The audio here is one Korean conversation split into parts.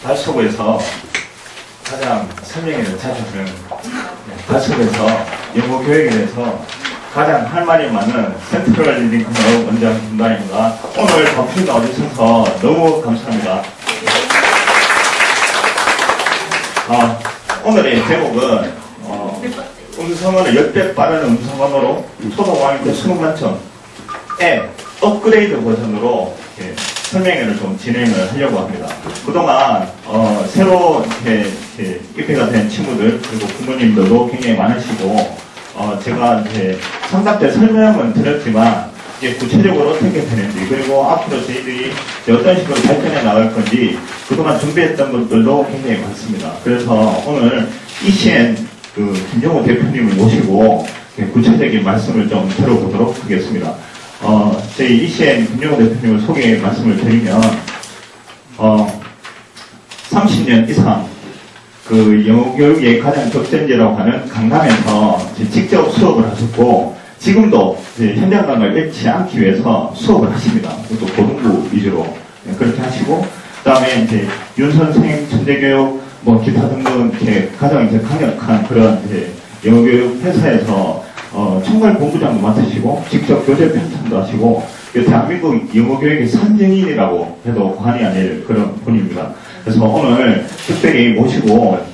달서구에서 가장 설명회를 자주 하는 달서구에서 영어 교육에 대해서 가장 할 말이 많은 센트럴 리딩 클럽 원장 김다입니다. 오늘 바쁘게 나와주셔서 너무 감사합니다. 오늘의 제목은 음성어를 10배 빠른 음성언어로 초등학교 수능 만점의 업그레이드 버전으로 설명회를 좀 진행을 하려고 합니다. 그동안 새로 입회가 된 친구들 그리고 부모님들도 굉장히 많으시고 제가 이제 3단 때 설명은 드렸지만 이제 구체적으로 어떻게 되는지 그리고 앞으로 저희들이 어떤 식으로 발전해 나갈 건지 그동안 준비했던 것들도 굉장히 많습니다. 그래서 오늘 ECN 김정호 대표님을 모시고 구체적인 말씀을 좀 들어보도록 하겠습니다. 저희 ECN 김정호 대표님을 소개 말씀을 드리면 30년 이상 영어 교육의 가장 적전지라고 하는 강남에서 직접 수업을 하셨고 지금도 현장감을 잃지 않기 위해서 수업을 하십니다. 그것도 고등부 위주로 그렇게 하시고 그 다음에 이제 윤 선생 천재교육 기타 등등 가장 강력한 그런 영어 교육 회사에서 총괄 본부장도 맡으시고 직접 교재 편찬도 하시고 대한민국 영어 교육의 선진인이라고 해도 과언이 아닐 그런 분입니다. 그래서 오늘 특별히 모시고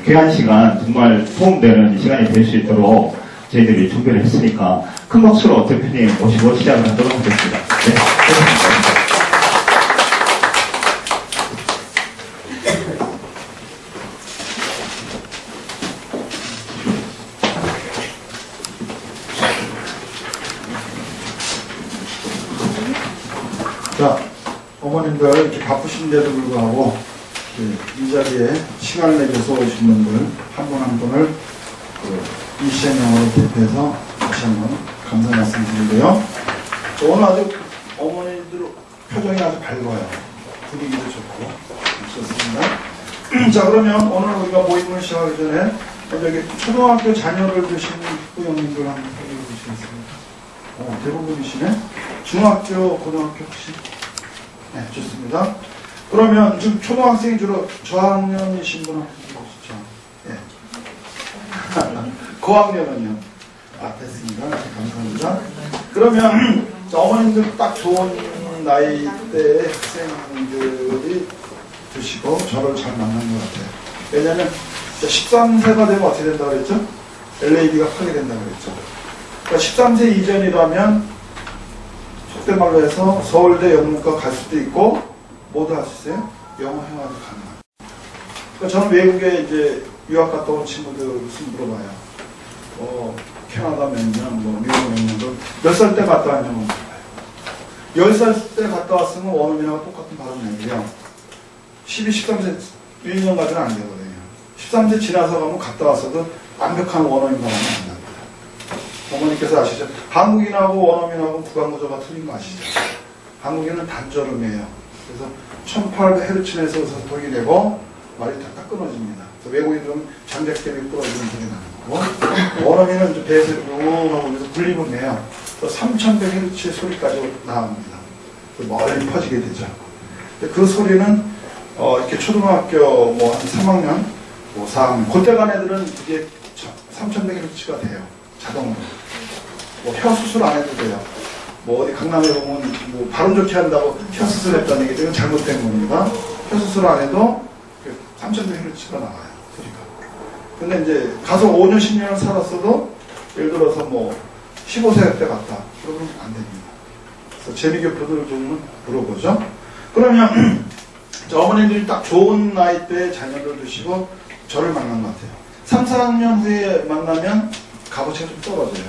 귀한 시간 정말 도움되는 시간이 될 수 있도록 저희들이 준비를 했으니까 큰 박수로 대표님 모시고 시작을 하도록 하겠습니다. 네. 자, 어머님들 이렇게 바쁘신데도 불구하고 이 자리에 시간을 내줘서 오신 분들 한 분 한 분을 ECN 영어로 대표해서 다시 한번 감사 말씀드리고요. 오늘 아주 어머니들 표정이 아주 밝아요. 분위기도 좋고 좋습니다. 자, 그러면 오늘 우리가 모임을 시작하기 전에 여기 초등학교 자녀를 두신 부모님들 한번 소개해 주시겠습니까? 대부분이시네. 중학교, 고등학교 혹시? 네, 좋습니다. 그러면 지금 초등학생이 주로 저학년이신 분 한번 보시죠. 예. 고학년은요? 됐습니다. 감사합니다. 그러면 어머님들 딱 좋은 나이대의 학생들이 드시고 저를 잘 만난 것 같아요. 왜냐하면 13세가 되면 어떻게 된다고 그랬죠? LAD가 하게 된다고 그랬죠. 그러니까 13세 이전이라면 속된 말로 해서 서울대 영문과 갈 수도 있고 뭐도 할 수 있어요? 영어 행화도 가능합니다. 그러니까 저는 외국에 이제 유학 갔다 온 친구들 무슨 물어봐요. 캐나다 몇 년, 미국 몇 년, 몇 살 때 갔다 왔냐고 물어봐요. 10살 때 갔다 왔으면 원어민하고 똑같은 발음이에요. 12, 13세 1년까지는 안 되거든요. 13세 지나서 가면 갔다 왔어도 완벽한 원어민 발음은 안 납니다. 어머니께서 아시죠? 한국인하고 원어민하고 구강구조가 틀린 거 아시죠? 한국인은 단절음이에요. 그래서 1800Hz에서 소리 내고 말이 딱 끊어집니다. 외국인들은 장작대비 부러지는 소리 나는 거고 원어민은 이제 배에서 웅하고 그래서 굴림을 내요. 3100Hz의 소리까지 나옵니다. 멀리 퍼지게 되죠. 그 소리는 이렇게 초등학교 한 3학년, 4학년 그때 간 애들은 이게 3100Hz가 돼요. 자동으로. 혀 수술 안 해도 돼요. 어디 강남에 보면 발음 좋게 한다고 혀 수술했다는 얘기는 잘못된 겁니다. 혀 수술 안 해도 3100Hz가 나와요. 소리가. 근데 이제 가서 5년, 10년을 살았어도 예를 들어서 15세 때 갔다. 그러면 안 됩니다. 그래서 재미교포들 좀 물어보죠. 그러면 어머님들이 딱 좋은 나이대에 자녀를 두시고 저를 만난 것 같아요. 3, 4학년 후에 만나면 값어치가 좀 떨어져요.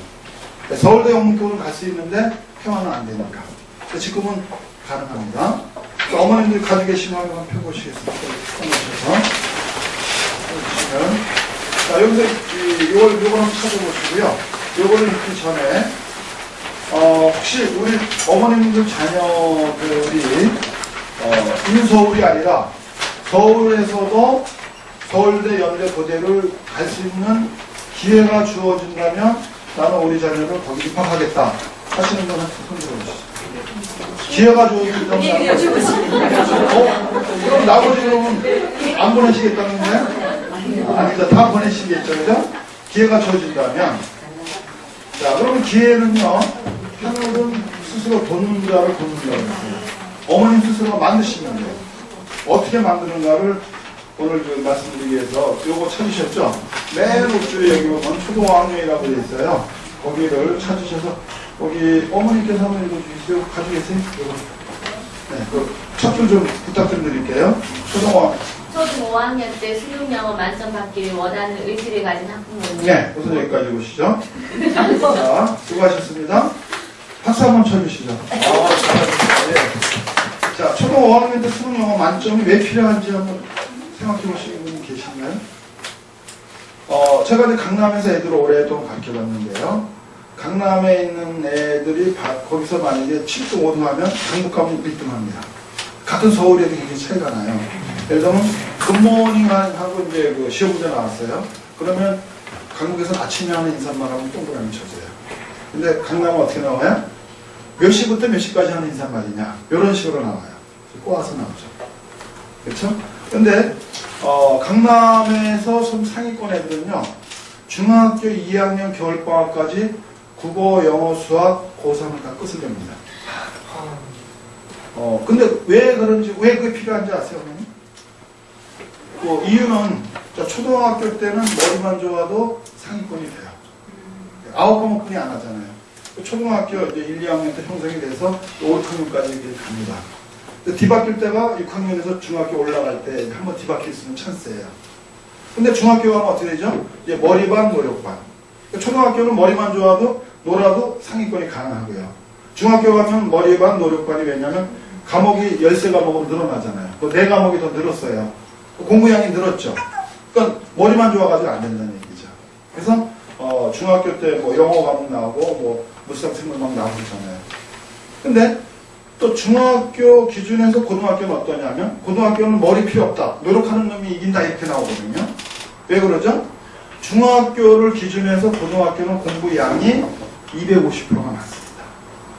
서울대 영문교육을 갈 수 있는데 회화는 안 되니까. 지금은 가능합니다. 어머님들 가지고 계신 화면 한번 펴보시겠습니까? 펴보시면. 자, 여기서 요걸 한번 찾아보시고요. 요거를 읽기 전에, 혹시 우리 어머님들 자녀들이, 인서울이 아니라 서울에서도 서울대, 연대, 고대를 갈 수 있는 기회가 주어진다면 나는 우리 자녀를 거기 입학하겠다 하시는 분은 손 들어주시죠. 기회가 주어진다면 보내시겠다는 거야? 아니다. 다 보내시겠죠, 그죠? 기회가 주어진다면. 자, 그러면 기회는요, 하늘은 스스로 돕는 자를 돕는 자를 했어요. 어머님 스스로가 만드시는 거예요. 어떻게 만드는가를 오늘 말씀드리기 위해서 요거 찾으셨죠? 맨 우측에 여기 보면 초등학교라고 되어 있어요. 거기를 찾으셔서 거기 어머니께서 한번 읽어주세요. 가지고 계세요? 네, 그 첫 줄 좀 부탁 좀 드릴게요. 초등 5학년 때 수능 영어 만점 받기를 원하는 의지를 가진 학부모님. 네, 우선 여기까지 보시죠. 자, 수고하셨습니다. 박수 한번 쳐주시죠. 잘하셨어요. 네. 자, 초등 5학년 때 수능 영어 만점이 왜 필요한지 한번 생각해 보시는 분이 계신가요? 제가 이제 강남에서 애들을 오랫동안 가르쳐 봤는데요. 강남에 있는 애들이 거기서 만약에 7등 5등 하면 강북 가면 1등 합니다. 같은 서울에도 굉장히 차이가 나요. 예를 들면 굿모닝 하고 이제 그 시험 문제 나왔어요. 그러면 강북에서는 아침에 하는 인사말 하면 동그라미 쳐져요. 근데 강남은 어떻게 나와요? 몇 시부터 몇 시까지 하는 인사말이냐? 이런 식으로 나와요. 꼬아서 나오죠. 그렇죠? 근데 강남에서 좀 상위권 애들은요, 중학교 2학년 겨울방학까지 국어, 영어, 수학, 고3을 다 끝을 냅니다. 근데 왜 그런지, 왜 그게 필요한지 아세요, 어머니? 이유는, 초등학교 때는 머리만 좋아도 상위권이 돼요. 9과목뿐이 안 하잖아요. 초등학교 이제 1, 2학년 때 형성이 돼서 5, 6학년까지 갑니다. 뒤바뀔 때가 6학년에서 중학교 올라갈 때 한번 뒤바뀔 수 있는 찬스예요. 근데 중학교 가면 어떻게 되죠? 이제 머리반, 노력반. 초등학교는 머리만 좋아도 놀아도 상위권이 가능하고요. 중학교 가면 머리반, 노력반이 왜냐면 과목이 13과목으로 늘어나잖아요. 그 4과목이 더 늘었어요. 공부량이 늘었죠. 그러니까 머리만 좋아가지고 안 된다는 얘기죠. 그래서 중학교 때 뭐 영어 과목 나오고 뭐 물상 생물 막 나오고 있잖아요. 근데 또 중학교 기준에서 고등학교는 어떠냐면 고등학교는 머리 필요 없다. 노력하는 놈이 이긴다 이렇게 나오거든요. 왜 그러죠? 중학교를 기준해서 고등학교는 공부 양이 250%가 많습니다.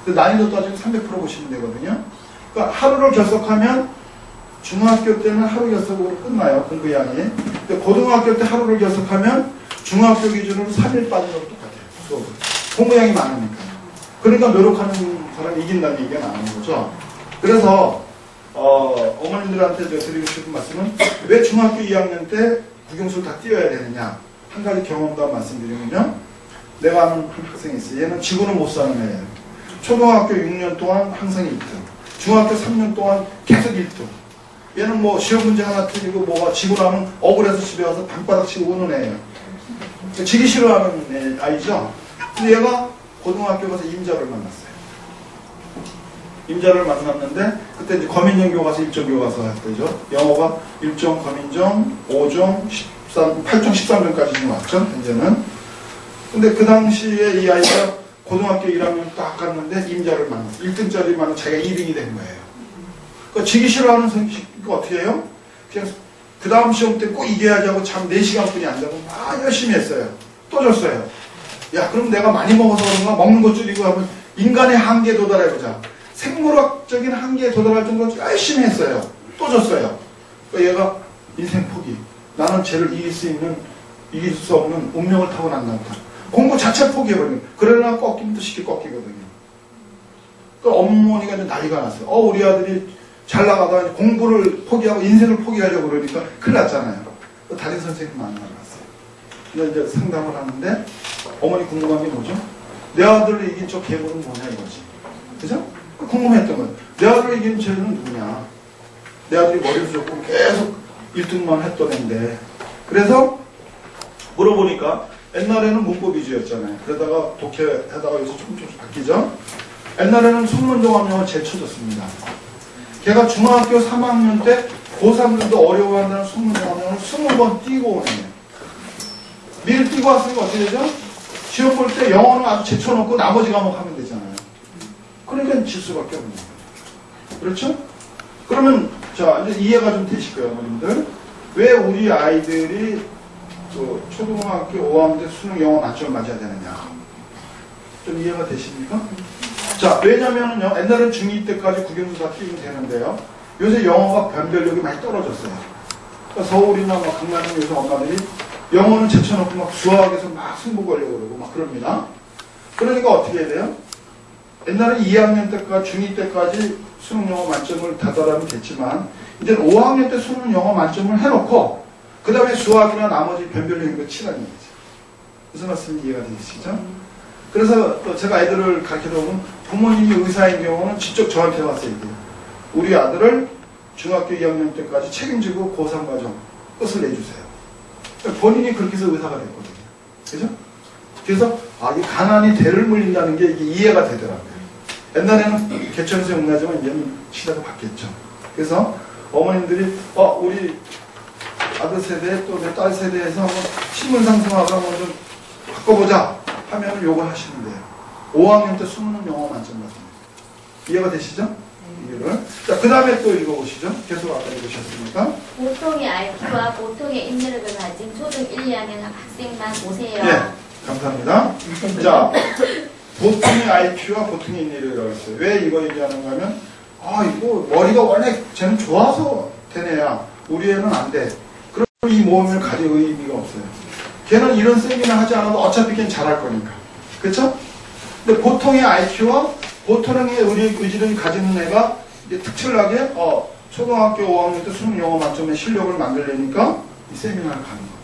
난이도 따지면 300% 보시면 되거든요. 그러니까 하루를 결석하면 중학교 때는 하루 결석으로 끝나요. 공부 양이. 근데 고등학교 때 하루를 결석하면 중학교 기준으로 3일 빠진 것도 똑같아요. 수업은. 공부 양이 많으니까요. 그러니까 노력하는 사람이 이긴다는 얘기가 나오는 거죠. 그래서 어머님들한테 제가 드리고 싶은 말씀은 왜 중학교 2학년 때 국영수를 다 띄워야 되느냐. 한 가지 경험도 한 말씀드리면요. 내가 아는 학생이 있어요. 얘는 지구는 못 사는 애예요. 초등학교 6년 동안 항상 1등. 중학교 3년 동안 계속 1등. 얘는 뭐 시험 문제 하나 틀리고 뭐가 지고 나면 억울해서 집에 와서 방바닥 치고 우는 애예요. 지기 싫어하는 아이죠. 근데 얘가 고등학교 가서 임자를 만났어요. 임자를 만났는데 그때 이제 거민정 교과서 1종 교과서 할 때죠. 영어가 1종 거민정 5종 8종 13종까지 왔죠. 현재는. 근데 그 당시에 이 아이가 고등학교 1학년 딱 갔는데 임자를 만났어요. 1등짜리 만나 자기가 2등이 된 거예요. 그러니까 지기 싫어하는 성격이 어떻게 해요? 그냥 그 다음 시험 때 꼭 이겨야지 하고 잠 4시간뿐이 안 자고 막 열심히 했어요. 또 졌어요. 야, 그럼 내가 많이 먹어서 그런가? 먹는 거 줄이고 하면 인간의 한계에 도달해보자. 생물학적인 한계에 도달할 정도로 열심히 했어요. 또 졌어요. 그러니까 얘가 인생 포기. 나는 쟤를 이길 수 없는 운명을 타고난다. 공부 자체 포기해버리는. 그러나 꺾이면 또 쉽게 꺾이거든요. 그러니까 어머니가 이제 난리가 났어요. 우리 아들이 잘 나가다가 공부를 포기하고 인생을 포기하려고 그러니까 큰일 났잖아요. 담임 선생님 만나러 갔어요. 이제 상담을 하는데 어머니 궁금한 게 뭐죠? 내 아들을 이긴 저 괴물은 뭐냐 이거지. 그죠? 궁금했던 거예요. 내 아들을 이긴 쟤는 누구냐? 내 아들이 머리를 좋고 계속 1등만 했던 애인데. 그래서 물어보니까 옛날에는 문법 위주였잖아요. 그러다가 독해하다가 요새 조금씩 바뀌죠? 옛날에는 순문종합영어 제일 쳐졌습니다. 걔가 중학교 3학년 때 고3들도 어려워한다는 순문종합영어를 20번 띄고 오네요. 미리 띄고 왔으니까 어떻게 되죠? 시험 볼 때 영어는 아주 제쳐놓고 나머지 과목 하면 되잖아요. 그러니까 질 수밖에 없는 거예요. 그렇죠? 그러면 자 이제 이해가 좀 되실 거예요, 어머님들. 왜 우리 아이들이 초등학교 5학년 때 수능 영어 만점을 맞아야 되느냐? 좀 이해가 되십니까? 자, 왜냐면은요, 옛날엔 중2 때까지 국영수 다 띄우면 되는데요. 요새 영어가 변별력이 많이 떨어졌어요. 그러니까 서울이나 막 강남에 요새 엄마들이 영어는 제쳐놓고 막 수학에서 막 승부 걸려고 그러고 막 그럽니다. 그러니까 어떻게 해야 돼요? 옛날에 2학년 때까지, 중2 때까지 수능 영어 만점을 다달하면 됐지만, 이제 5학년 때 수능 영어 만점을 해놓고, 그 다음에 수학이나 나머지 변별력인 거 치라는 거죠. 무슨 말씀인지 이해가 되시죠? 그래서 또 제가 애들을 가르치다 보면 부모님이 의사인 경우는 직접 저한테 와서 얘기해요. 우리 아들을 중학교 2학년 때까지 책임지고 고3 과정 끝을 내주세요. 그러니까 본인이 그렇게 해서 의사가 됐거든요. 그죠? 그래서 이 가난이 대를 물린다는 게 이게 이해가 되더라고요. 옛날에는 개천에서 용나지만 이제는 시대가 바뀌었죠. 그래서 어머님들이 우리 아들 세대 또 내 딸 세대에서 한번 신분 상승하고 한번 좀 바꿔보자 하면 요걸 하시면 돼요. 5학년 때 수능 영어 만점 받습니다. 이해가 되시죠? 이유를. 자, 그 다음에 또 읽어보시죠. 계속 아까 읽으셨으니까. 보통의 IQ와 보통의 인내력을 가진 초등 1, 2학년 학생만 보세요. 네, 감사합니다. 자, 보통의 IQ와 보통의 인내력이라고 했어요. 왜 이거 얘기하는가 하면, 이거 머리가 원래 쟤는 좋아서 된 애야. 우리 애는 안 돼. 그럼 이 모험을 가질 의미가 없어요. 걔는 이런 세미나 하지 않아도 어차피 걔는 잘할 거니까. 그렇죠? 근데 보통의 IQ와 보통의 의지를 가지는 애가 이제 특출나게 초등학교 5학년 때 수능 영어 만점의 실력을 만들려니까 이 세미나를 가는 겁니다.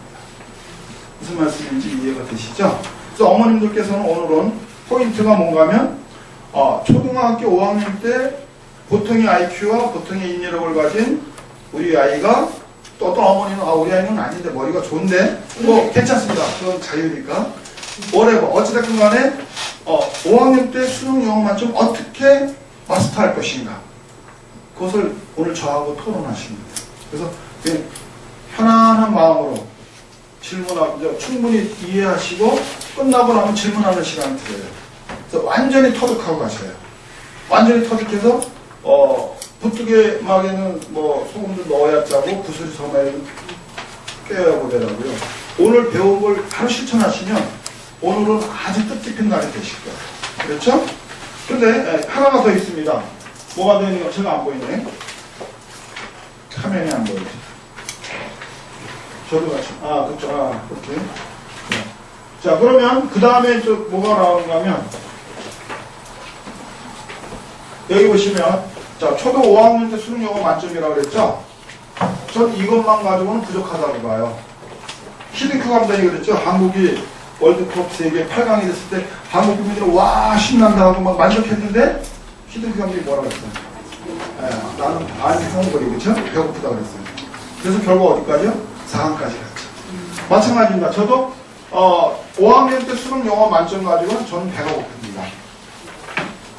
무슨 말씀인지 이해가 되시죠? 그래서 어머님들께서는 오늘은 포인트가 뭔가 하면 초등학교 5학년 때 보통의 IQ와 보통의 인내력을 가진 우리 아이가 또 어떤 어머니는 우리 아이는 아닌데 머리가 좋은데 뭐 괜찮습니다. 그건 자유니까. whatever. 어찌됐든 간에 5학년 때 수능 영어 만점 어떻게 마스터할 것인가. 그것을 오늘 저하고 토론하십니다. 그래서 그냥 편안한 마음으로 질문하고 충분히 이해하시고 끝나고 나면 질문하는 시간을 드려요. 그래서 완전히 터득하고 가셔요. 완전히 터득해서 부뚜개막에는 뭐 소금도 넣어야 짜고 구슬이 섬에는 껴야 보더라고요. 오늘 배운 걸 바로 실천하시면 오늘은 아주 뜻깊은 날이 되실 거예요. 그렇죠? 근데 하나가 더 있습니다. 뭐가 더 있는 거 제가 안 보이네. 화면이 안 보이지. 저도 같이. 그렇죠. 그렇게. 자, 그러면 그 다음에 뭐가 나오는가 하면 여기 보시면 자, 초등 5학년 때 수능 영어 만점이라고 그랬죠? 전 이것만 가지고는 부족하다고 봐요. 히딩크 감독이 그랬죠? 한국이 월드컵 세계 8강이 됐을 때 한국 국민들은 와 신난다 하고 막 만족했는데 히딩크 감독이 뭐라고 했어요? 나는 안 성거리 그렇죠? 배고프다 그랬어요. 그래서 결국 어디까지요? 4강까지 갔죠. 마찬가지입니다. 저도 5학년 때 수능 영어 만점 가지고는 저는 배가 고픕니다.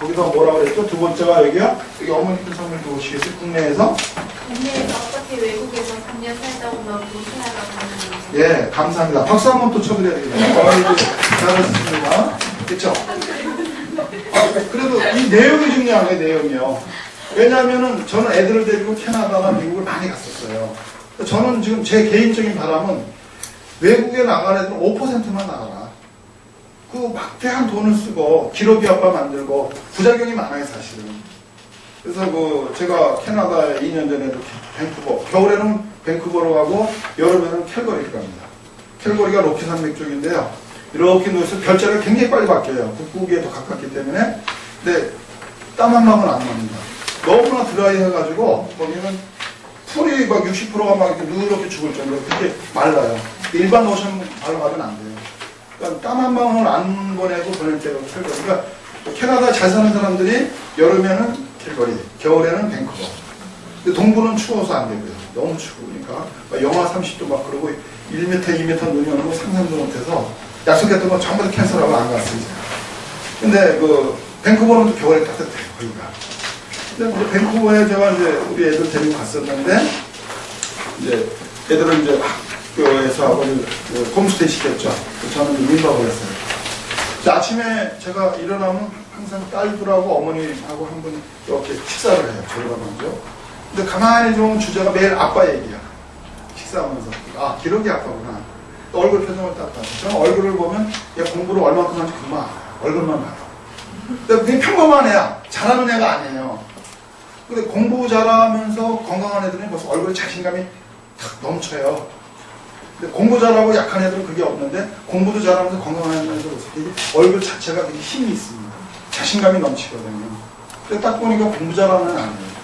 거기서 뭐라고 그랬죠? 두 번째가 여기요? 여기 어머니들 선물 보시겠어요? 국내에서? 국내에서 어떻게 외국에서 3년 살다 오면 도시나라고 하는 거죠? 예, 감사합니다. 박수 한번 또 쳐드려야 되겠네요. 잘하셨습니다. 그쵸? 그래도 이 내용이 중요한 거예요, 내용이요. 왜냐하면은 저는 애들을 데리고 캐나다나 미국을 많이 갔었어요. 저는 지금 제 개인적인 바람은 외국에 나가는 애들은 5%만 나가라. 그 막대한 돈을 쓰고 기러기 아빠 만들고 부작용이 많아요, 사실은. 그래서 제가 캐나다에 2년 전에도 밴쿠버, 겨울에는 밴쿠버로 가고 여름에는 캘거리로 갑니다. 캘거리가 로키 산맥 쪽인데요. 이렇게 누워서 결제를 굉장히 빨리 바뀌어요. 북극에 더 가깝기 때문에. 근데 땀 한 방울 안 납니다. 너무나 드라이 해가지고 거기는 풀이 막 60%가 막 이렇게 누렇게 죽을 정도로 그렇게 말라요. 일반 오션 바로 가면 안 돼요. 그러니까 땀 한 방울 안 보내고 보낼 때가 캘거리. 그러니까 캐나다 잘 사는 사람들이 여름에는 캘거리, 겨울에는 밴쿠버. 근데 동부는 추워서 안 되고요. 너무 추우니까 영하 30도 막 그러고 1m, 2m 눈이 오는 거 상상도 못해서 약속했던 거 전부 다 캔슬하고 안 갔어요. 근데 밴쿠버는 또 겨울에 따뜻해요, 거기가. 근데 밴쿠버에 제가 이제 우리 애들 데리고 갔었는데 이제 애들은 이제 학교에서 하고 홈스테이 시켰죠. 저는 민박을 했어요. 아침에 제가 일어나면 항상 딸들하고 어머니하고 한 번 이렇게 식사를 해요. 저희가 먼저. 근데 가만히 좀 주제가 매일 아빠 얘기야. 식사하면서. 기러기 아빠구나. 얼굴 표정을 딱 봐요. 저는 얼굴을 보면 얘 공부를 얼만큼 하는지 금방 알아요. 얼굴만 봐요. 근데 그게 평범한 애야. 잘하는 애가 아니에요. 근데 공부 잘하면서 건강한 애들은 벌써 얼굴에 자신감이 탁 넘쳐요. 근데 공부 잘하고 약한 애들은 그게 없는데 공부도 잘하면서 건강한 애들 얼굴 자체가 되게 힘이 있습니다. 자신감이 넘치거든요. 근데 딱 보니까 공부 잘하는 애는 아니에요.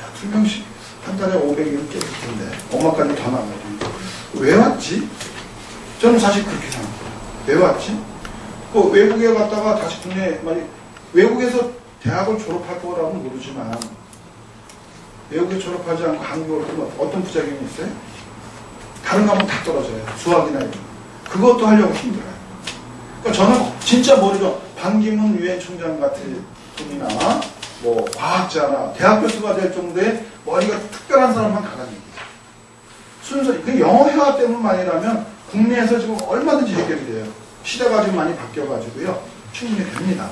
야, 2명씩 한 달에 500일은 깨질 텐데 엄마까지 더 나가요. 왜 왔지? 저는 사실 그렇게 생각해요. 왜 왔지? 그 외국에 갔다가 다시 국내에 외국에서 대학을 졸업할 거라고는 모르지만 외국에 졸업하지 않고 한국에 올 때는 어떤 부작용이 있어요? 다른 과목 다 떨어져요. 수학이나 이런. 그것도 하려고 힘들어요. 그러니까 저는 진짜 모르죠. 반기문 유엔 총장 같은 분이나 뭐 과학자나 대학 교수가 될 정도의 머리가 특별한 사람만 가라는 얘기죠. 순서, 그 영어 회화 때문만이라면 국내에서 지금 얼마든지 해결이 돼요. 시대가 지금 많이 바뀌어가지고요. 충분히 됩니다.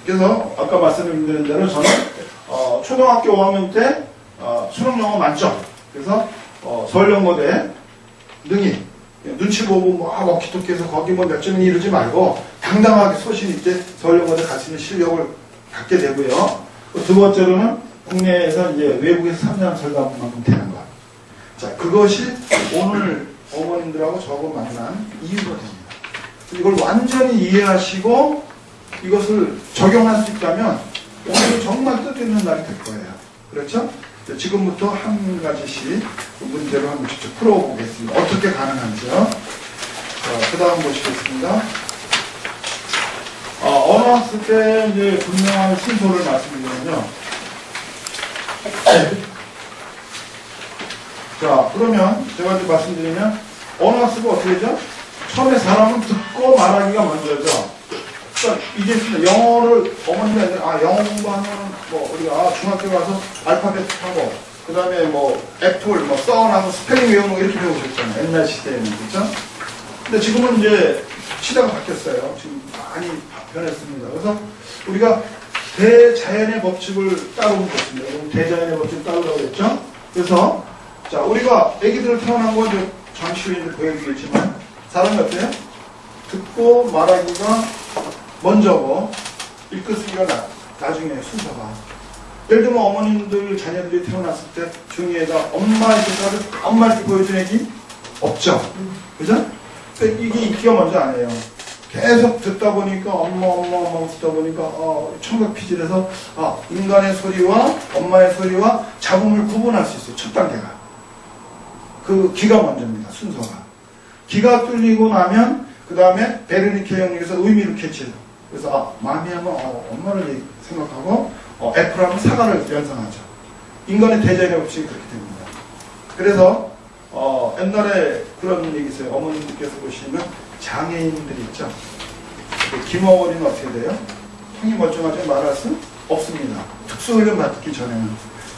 그래서 아까 말씀드린 대로 저는 초등학교 5학년 때 수능 영어 만점. 그래서 서울연고대 능히 눈치 보고 막 워키토키에서 거기 뭐 몇 점이 이러지 말고 당당하게 소신 있게 서울연고대 갈 수 있는 실력을 갖게 되고요. 두 번째로는 국내에서 이제 외국에서 3년 절반만큼 되는 것. 자, 그것이 오늘 어머님들하고 저하고 만난 이유가 됩니다. 이걸 완전히 이해하시고 이것을 적용할 수 있다면 오늘 정말 뜻있는 날이 될 거예요. 그렇죠? 지금부터 한 가지씩 문제를 한번 직접 풀어보겠습니다. 어떻게 가능한지요? 자, 그 다음 보시겠습니다. 언어 학습 때 이제 분명한 순서를 말씀드리면요. 자, 그러면 제가 이제 말씀드리면 언어 학습은 어떻게 되죠? 처음에 사람은 듣고 말하기가 먼저죠. 그러니까 이게 있습니다. 영어를 어머니가 영어 공부하면 뭐 우리가 중학교 가서 알파벳 하고 그 다음에 뭐 애플 뭐 써나고 스펠링 외우는 거 이렇게 배우셨잖아요. 옛날 시대에는. 그렇죠? 근데 지금은 이제 시대가 바뀌었어요. 지금 많이 변했습니다. 그래서 우리가 대자연의 법칙을 따르는 것입니다. 대자연의 법칙을 따르라고 했죠. 그래서 자, 우리가 애기들 태어난 거 이제 잠시 후에 보여드리겠지만 사람이 어때요? 듣고 말하기가 먼저고 읽고 쓰기가 나중에 순서가. 예를 들면 어머님들 자녀들이 태어났을 때 중에다 엄마 이렇게 보여준 애기 없죠? 그죠? 그러니까 이게 읽기가 먼저 안 해요. 계속 듣다 보니까 엄마 듣다 보니까 청각피질에서 인간의 소리와 엄마의 소리와 잡음을 구분할 수 있어요. 첫 단계가. 그 귀가 먼저입니다. 순서가. 귀가 뚫리고 나면 그 다음에 베르니케 영역에서 의미를 캐치해요. 그래서 마미 하면 엄마를 생각하고 애플 하면 사과를 연상하죠. 인간의 대자연의 법칙이 그렇게 됩니다. 그래서 옛날에 그런 얘기 있어요. 어머님들께서 보시면 장애인들이 있죠. 김어머니는 어떻게 돼요? 형이 멀쩡하지 말할 수 없습니다. 특수훈련 받기 전에는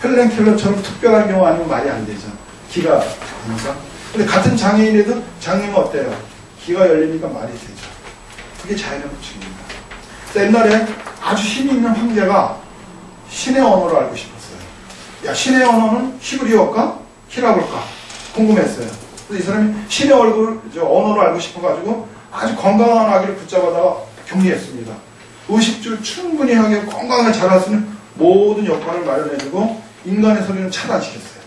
헬렌 켈러처럼 특별한 경우 아니면 말이 안 되죠. 귀가 되니까. 근데 같은 장애인에도 장애인은 어때요? 귀가 열리니까 말이 되죠. 그게 자연의 법칙입니다. 옛날에 아주 힘이 있는 황제가 신의 언어를 알고 싶었어요. 야, 신의 언어는 히브리어일까? 히라볼까? 궁금했어요. 그래서 이 사람이 신의 언어를 알고 싶어가지고 아주 건강한 아기를 붙잡아다가 격리했습니다. 의식주를 충분히 하게 건강하게 자랄 수 있는 모든 역할을 마련해주고 인간의 소리는 차단시켰어요.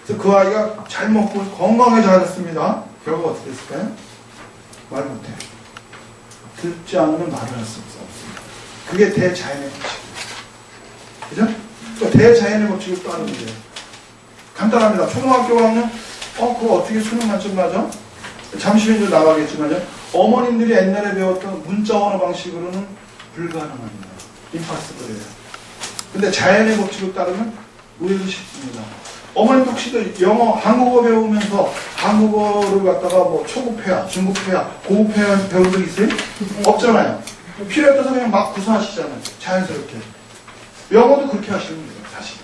그래서 그 아이가 잘 먹고 건강하게 자랐습니다. 결과가 어떻게 됐을까요? 말 못해요. 듣지 않으면 말을 할 수 없습니다. 그게 대자연의 법칙이에요. 그죠? 그러니까 대자연의 법칙을 따르는 거예요. 간단합니다. 초등학교 가면 그거 어떻게 수능 만점 맞아? 잠시 후에 나가겠지만요. 어머님들이 옛날에 배웠던 문자 언어 방식으로는 불가능합니다. 임파서블이에요. 근데 자연의 법칙을 따르면 의외로 쉽습니다. 어머님도 혹시도 한국어 배우면서 한국어를 갖다가 뭐 초급회화, 중급회화, 고급회화 배운 적 있어요? 없잖아요. 필요에 따라서 그냥 막 구사하시잖아요. 자연스럽게. 영어도 그렇게 하시면 돼요, 사실.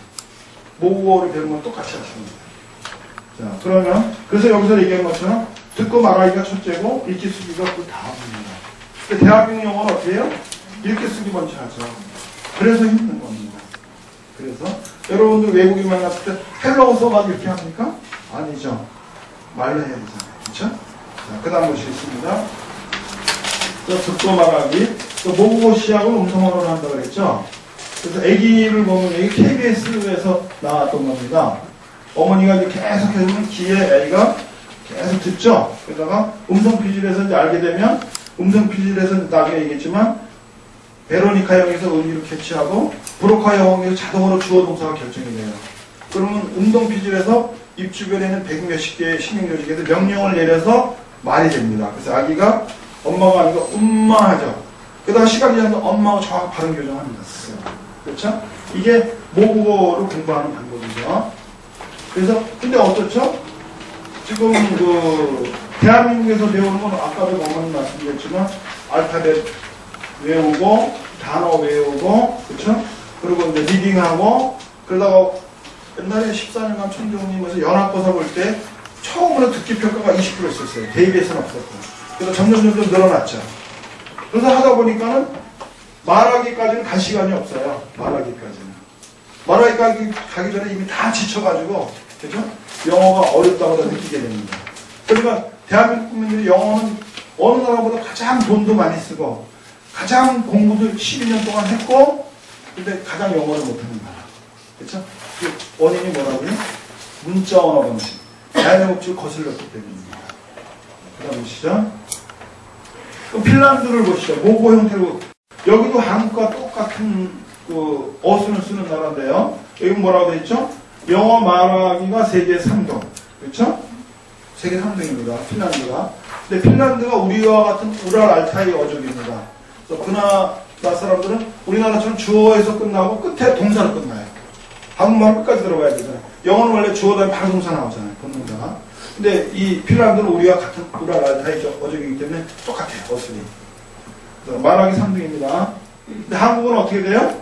모국어를 배우는 건 똑같이 하시면 돼요. 자, 그러면, 그래서 여기서 얘기한 것처럼 듣고 말하기가 첫째고, 읽기 쓰기가 그 다음입니다. 근데 대학교 영어는 어떻게 해요? 읽기 쓰기 먼저 하죠. 그래서 힘든 겁니다. 그래서, 여러분들 외국인 만났을 때, 헬로우서 막 이렇게 합니까? 아니죠. 말로 해야 되잖아요. 그쵸? 자, 그 다음 보시겠습니다. 듣고 말하기. 또 모국어 시작을 음성어로 한다고 그랬죠? 그래서 애기를 보면, 여기 KBS에서 나왔던 겁니다. 어머니가 이제 계속 해주면 귀에 애가 계속 듣죠. 그러다가 음성 피질에서 이제 알게 되면 음성 피질에서 나중에 얘기했지만 베로니카 형에서 의미를 캐치하고 브로카 형에서 자동으로 주어 동사가 결정이 돼요. 그러면 음성 피질에서 입 주변에 있는 100몇십 개의 신경조직에서 명령을 내려서 말이 됩니다. 그래서 아기가 엄마가 아니고 하죠. 그러다가 시간이 지나면 엄마하고 정확히 발음 교정합니다. 그렇죠? 이게 모국어를 공부하는 방법이죠. 그래서 근데 어떻죠? 지금 그 대한민국에서 배우는 건 아까도 너무 말씀드렸지만 알파벳 외우고 단어 외우고 그렇죠? 그리고 이제 리딩하고 그러다가 옛날에 14년간 총정님에서 연합고사 볼 때 처음으로 듣기 평가가 20% 있었어요. 대입에서는 없었고. 그래서 점점 늘어났죠. 그래서 하다 보니까는 말하기까지는 갈 시간이 없어요. 말하기까지 가기 전에 이미 다 지쳐가지고 그죠? 영어가 어렵다고 다 느끼게 됩니다. 그러니까 대한민국 국민들이 영어는 어느 나라보다 가장 돈도 많이 쓰고 가장 공부도 12년 동안 했고 근데 가장 영어를 못하는 나라. 그렇죠? 그 원인이 뭐라고요? 문자 언어 방식. 자연의 법칙을 거슬렀기 때문입니다. 그 다음 보시죠. 그럼 핀란드를 보시죠. 모고 형태로 여기도 한국과 똑같은 그 어순을 쓰는 나라인데요. 여기 뭐라고 되어 있죠? 영어 말하기가 세계 3등. 그렇죠? 세계 3등입니다. 핀란드가. 근데 핀란드가 우리와 같은 우랄 알타이 어족입니다. 그래서 그 나라 사람들은 우리나라처럼 주어에서 끝나고 끝에 동사로 끝나요. 한국말 끝까지 들어가야 되잖아요. 영어는 원래 주어 다음에 바로 동사 나오잖아요. 본동사가. 근데 이 핀란드는 우리와 같은 우랄 알타이 어족이기 때문에 똑같아요. 어순이. 말하기 3등입니다. 근데 한국은 어떻게 돼요?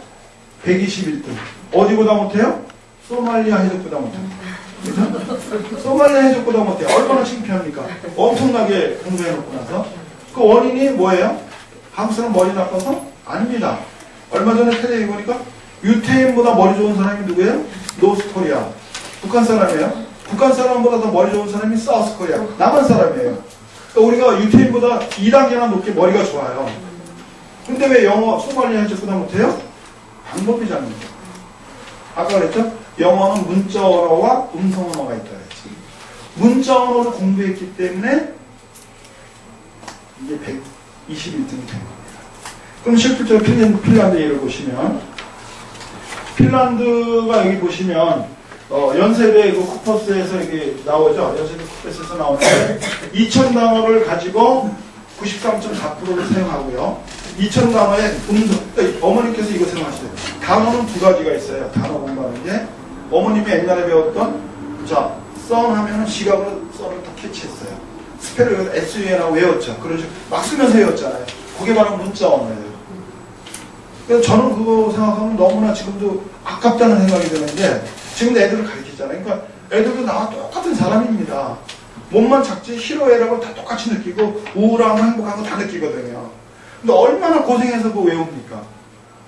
121등. 어디보다 못해요? 소말리아 해적보다 못합니다. 그죠? 소말리아 해적보다 못해요. 얼마나 창피합니까? 엄청나게 공부해놓고 나서. 그 원인이 뭐예요? 한국 사람 머리 나빠서? 아닙니다. 얼마 전에 텔레비 보니까 유태인보다 머리 좋은 사람이 누구예요? 노스코리아. 북한 사람이에요. 북한 사람보다 더 머리 좋은 사람이 사우스코리아. 남한 사람이에요. 그러니까 우리가 유태인보다 2단계나 높게 머리가 좋아요. 근데 왜 영어, 소말리아 해적보다 못해요? 방법이 잘못돼요. 아까 그랬죠? 영어는 문자 언어와 음성 언어가 있다 그랬지. 문자 언어를 공부했기 때문에 이게 121등이 된 겁니다. 그럼 실질적으로 핀란드 예를 보시면 핀란드가 여기 보시면 연세대 그 쿠퍼스에서 이게 나오죠. 연세대 쿠퍼스에서 나오는데 2000단어를 가지고 93.4%를 사용하고요. 2000단어의 음성, 그러니까 어머님께서 이거 생각하시죠. 단어는 두 가지가 있어요. 단어 공부하는 게. 어머님이 옛날에 배웠던, 자, 썬 하면은 시각으로 썬을 다 캐치했어요. 스펠을 SUN하고 외웠죠. 그런 식으로 막 쓰면서 외웠잖아요. 그게 바로 문자 언어예요. 그래서 저는 그거 생각하면 너무나 지금도 아깝다는 생각이 드는데, 지금도 애들을 가르치잖아요. 그러니까 애들도 나와 똑같은 사람입니다. 몸만 작지 희로애락을 다 똑같이 느끼고 우울하고 행복한 거 다 느끼거든요. 근데 얼마나 고생해서 그거 외웁니까?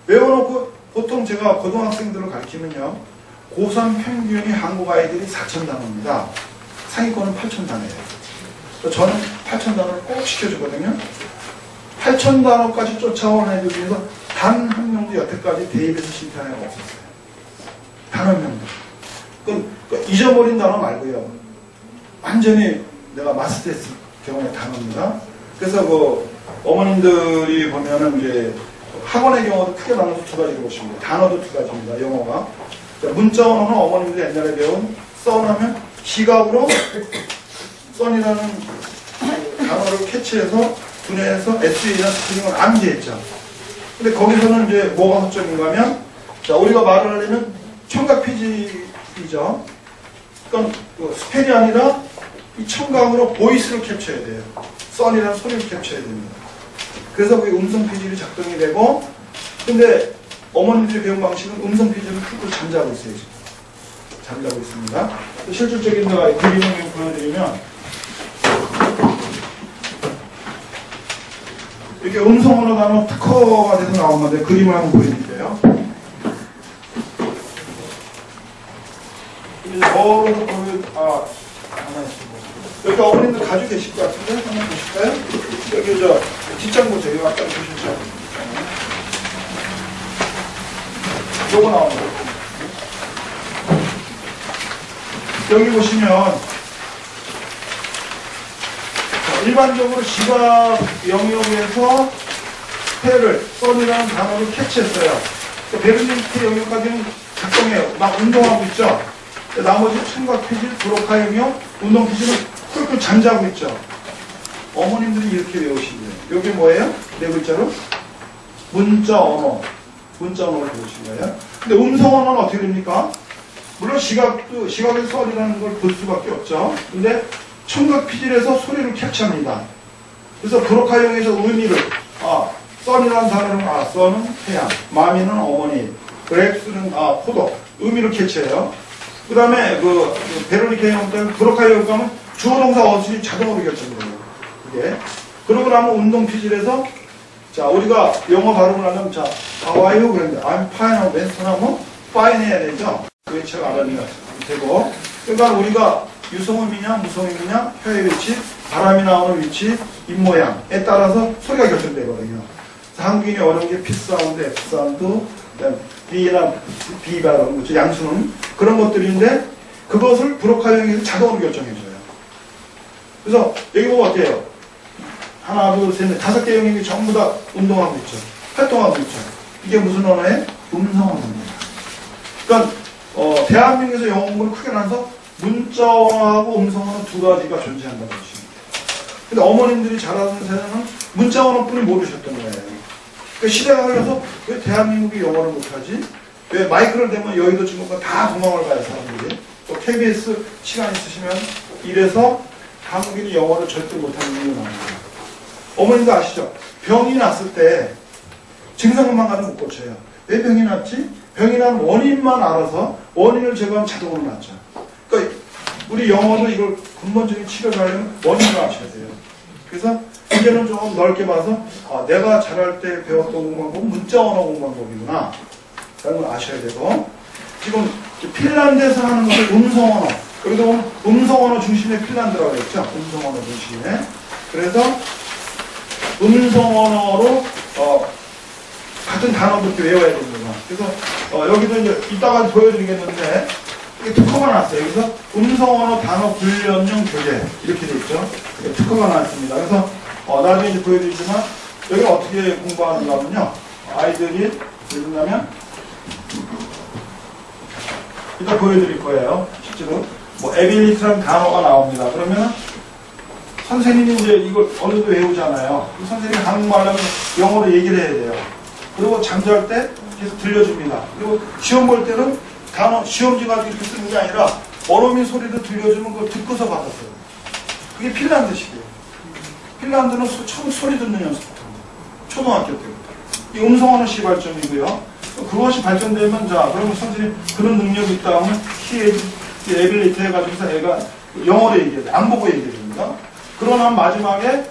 외워놓고 보통 제가 고등학생들을 가르치면요. 고3 평균이 한국 아이들이 4,000단어입니다. 상위권은 8,000단어예요. 저는 8,000단어를 꼭 시켜주거든요. 8,000단어까지 쫓아온 애들 중에서 단 한 명도 여태까지 대입에서 실패한 애가 없었어요. 단 한 명도. 그러니까 잊어버린 단어 말고요. 완전히 내가 마스터했을 경우의 단어입니다. 그래서 그 어머님들이 보면은 이제 학원의 경우도 크게 나눠서 두 가지로 보시면 돼요. 단어도 두 가지입니다. 영어가. 문자 언어는 어머님들이 옛날에 배운 썬하면 시각으로 썬이라는 단어를 캐치해서 분해해서 SE나 스프링을 암기했죠. 근데 거기서는 이제 뭐가 허점인가 하면 자 우리가 말을 하려면 청각 피지이죠. 그러니까 그 스펠이 아니라 이 청각으로 보이스를 캡처해야 돼요. 썬이라는 소리를 캡처해야 됩니다. 그래서 그 음성 피질이 작동이 되고 근데 어머님들이 배운 방식은 음성 피질을 툭 잠자고 있어요. 지금. 잠자고 있습니다. 실질적인 그림을 보여드리면 이렇게 음성으로 나눈 특허가 돼서 나온 건데 그림을 한번 보여드릴게요. 걸어서 보면 가만히 있습니다. 여기 어머님들 가지고 계실 것 같은데 한번 보실까요? 여기 저 뒷장 보세요. 여기 아까 보셨죠? 요거 나오는 거. 여기 보시면 일반적으로 시각 영역에서 태를 썬이라는 단어를 캐치했어요. 베를린 태 영역까지는 작동해요. 막 운동하고 있죠. 나머지 청각 피질, 브로카 영역, 운동 피질은 꿀꿀 잠자고 있죠. 어머님들이 이렇게 외우시고요. 여기 뭐예요? 네 글자로 문자 언어. 문자 언어를 배우신 거예요. 근데 음성 언어는 어떻게 됩니까? 물론 시각에서 썬이라는 걸 볼 수밖에 없죠. 근데 청각 피질에서 소리를 캡처합니다. 그래서 브로카 영역에서 의미를 썬이라는 단어는 썬은 태양, 마미는 어머니, 그렉스는 포도, 의미를 캐치해요. 그 다음에 베로니카 영역 때는 브로카 영역 가면 주어 동사 어순이 자동으로 결정돼요. 그게. 그러고 나면 운동 피질에서 자 우리가 영어 발음을 하면 자 How are you? 그랬는데 I'm fine 하고 왼손하면 fine 해야 되죠. 그게 제가 알아내야 되고 그러니까 우리가 유성음이냐 무성음이냐 혀의 위치, 바람이 나오는 위치, 입모양에 따라서 소리가 결정되거든요. 한국인이 어려운 게 P 사운드, F 사운드, B나 B 발음, 양수는 그런 것들인데 그것을 브로카 영역에서 자동으로 결정해줘요. 그래서 여기 보면 어때요? 하나, 둘, 셋, 넷, 5개 영역이 전부 다 운동하고 있죠. 활동하고 있죠. 이게 무슨 언어예요? 음성 언어입니다. 그러니까 대한민국에서 영어 공부를 크게 나눠서 문자 언어하고 음성 언어 두 가지가 존재한다고 보시면 돼요. 근데 어머님들이 잘하는 세대는 문자 언어뿐이 모르셨던 거예요. 그러니까 시대가 흘러서 왜 대한민국이 영어를 못하지? 왜 마이크를 대면 여의도 친구가 다 도망을 가요, 사람들이. 또 KBS 시간 있으시면 이래서 한국인이 영어를 절대 못하는 이유가 나옵니다. 어머님도 아시죠? 병이 났을 때 증상만 가지고 못 고쳐요. 왜 병이 났지? 병이 난 원인만 알아서 원인을 제거하면 자동으로 낫죠. 그러니까 우리 영어도 이걸 근본적인 치료를 하려면 원인을 아셔야 돼요. 그래서 이제는 좀 넓게 봐서 내가 잘할 때 배웠던 공부방법은 문자 언어 공부방법이구나 라는 걸 아셔야 되고 지금 핀란드에서 하는 것은 음성 언어 여기도 보면 음성 언어 중심의 핀란드라고 했죠. 음성 언어 중심에 그래서 음성 언어로 같은 단어부터 외워야 됩니다. 그래서 여기도 이제 이따가 보여드리겠는데 이게 특허가 나왔어요. 여기서 음성 언어 단어 훈련용 교재 이렇게 돼 있죠. 특허가 나왔습니다. 그래서 나중에 이제 보여드리지만 여기 어떻게 공부하는가 하면요. 아이들이 읽는다면 이따 보여드릴 거예요. 실제로 뭐 에빌리티라는 단어가 나옵니다. 그러면 선생님이 이제 이걸 어느 정도 외우잖아요. 선생님이 한국말 하면 영어로 얘기를 해야 돼요. 그리고 잠잘 때 계속 들려줍니다. 그리고 시험 볼 때는 단어, 시험지 가지고 이렇게 쓰는 게 아니라 원어민 소리를 들려주면 그걸 듣고서 받았어요. 그게 핀란드식이에요. 핀란드는 처음 소리 듣는 연습부터 초등학교 때부터. 이 음성언어 시발점이고요. 그것이 발전되면 그러면 선생님 그런 능력이 있다 하면 에빌리티 해가지고서 애가 영어로 얘기해야 돼. 안 보고 얘기해야 됩니다. 그러나 마지막에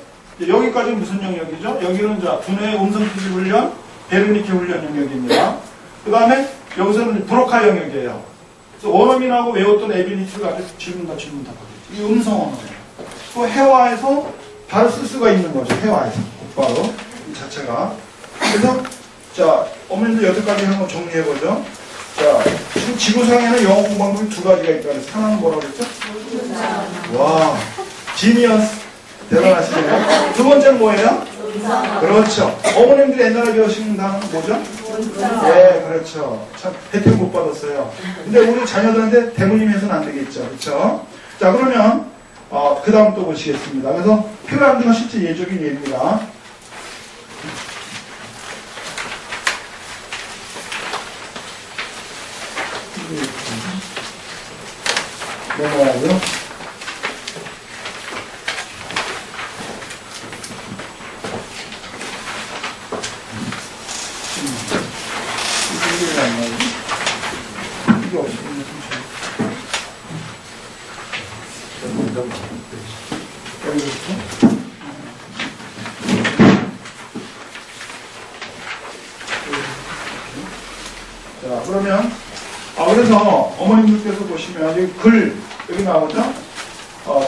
여기까지는 무슨 영역이죠? 여기는 두뇌 음성 피질 훈련, 베르니케 훈련 영역입니다. 그 다음에 여기서는 브로카 영역이에요. 그래서 원어민하고 외웠던 에빌리티를 가지고 질문 답하겠죠. 이 음성 언어예요. 또 회화에서 바로 쓸 수가 있는 거죠. 회화에서 곧바로 이 자체가. 그래서 어머님들 여태까지 한 번 정리해보죠. 지금 지구상에는 영어 공부방법이 2가지가 있다 그래서 하나는 뭐라고 했죠? 와, 지니어스 대단하시네요. 두 번째는 뭐예요? 그렇죠. 어머님들이 옛날에 배우시는 단어는 뭐죠? 네, 그렇죠. 참 혜택 못 받았어요. 근데 우리 자녀들한테 대물림 해서는 안 되겠죠. 그렇죠? 자, 그러면 그 다음 또 보시겠습니다. 그래서 핀란드가 실제 예적인 예입니다. 넘어가고요. 이게 없으면 자, 그러면 그래서 어머님들께서 보시면 여기 글 여기 나오죠?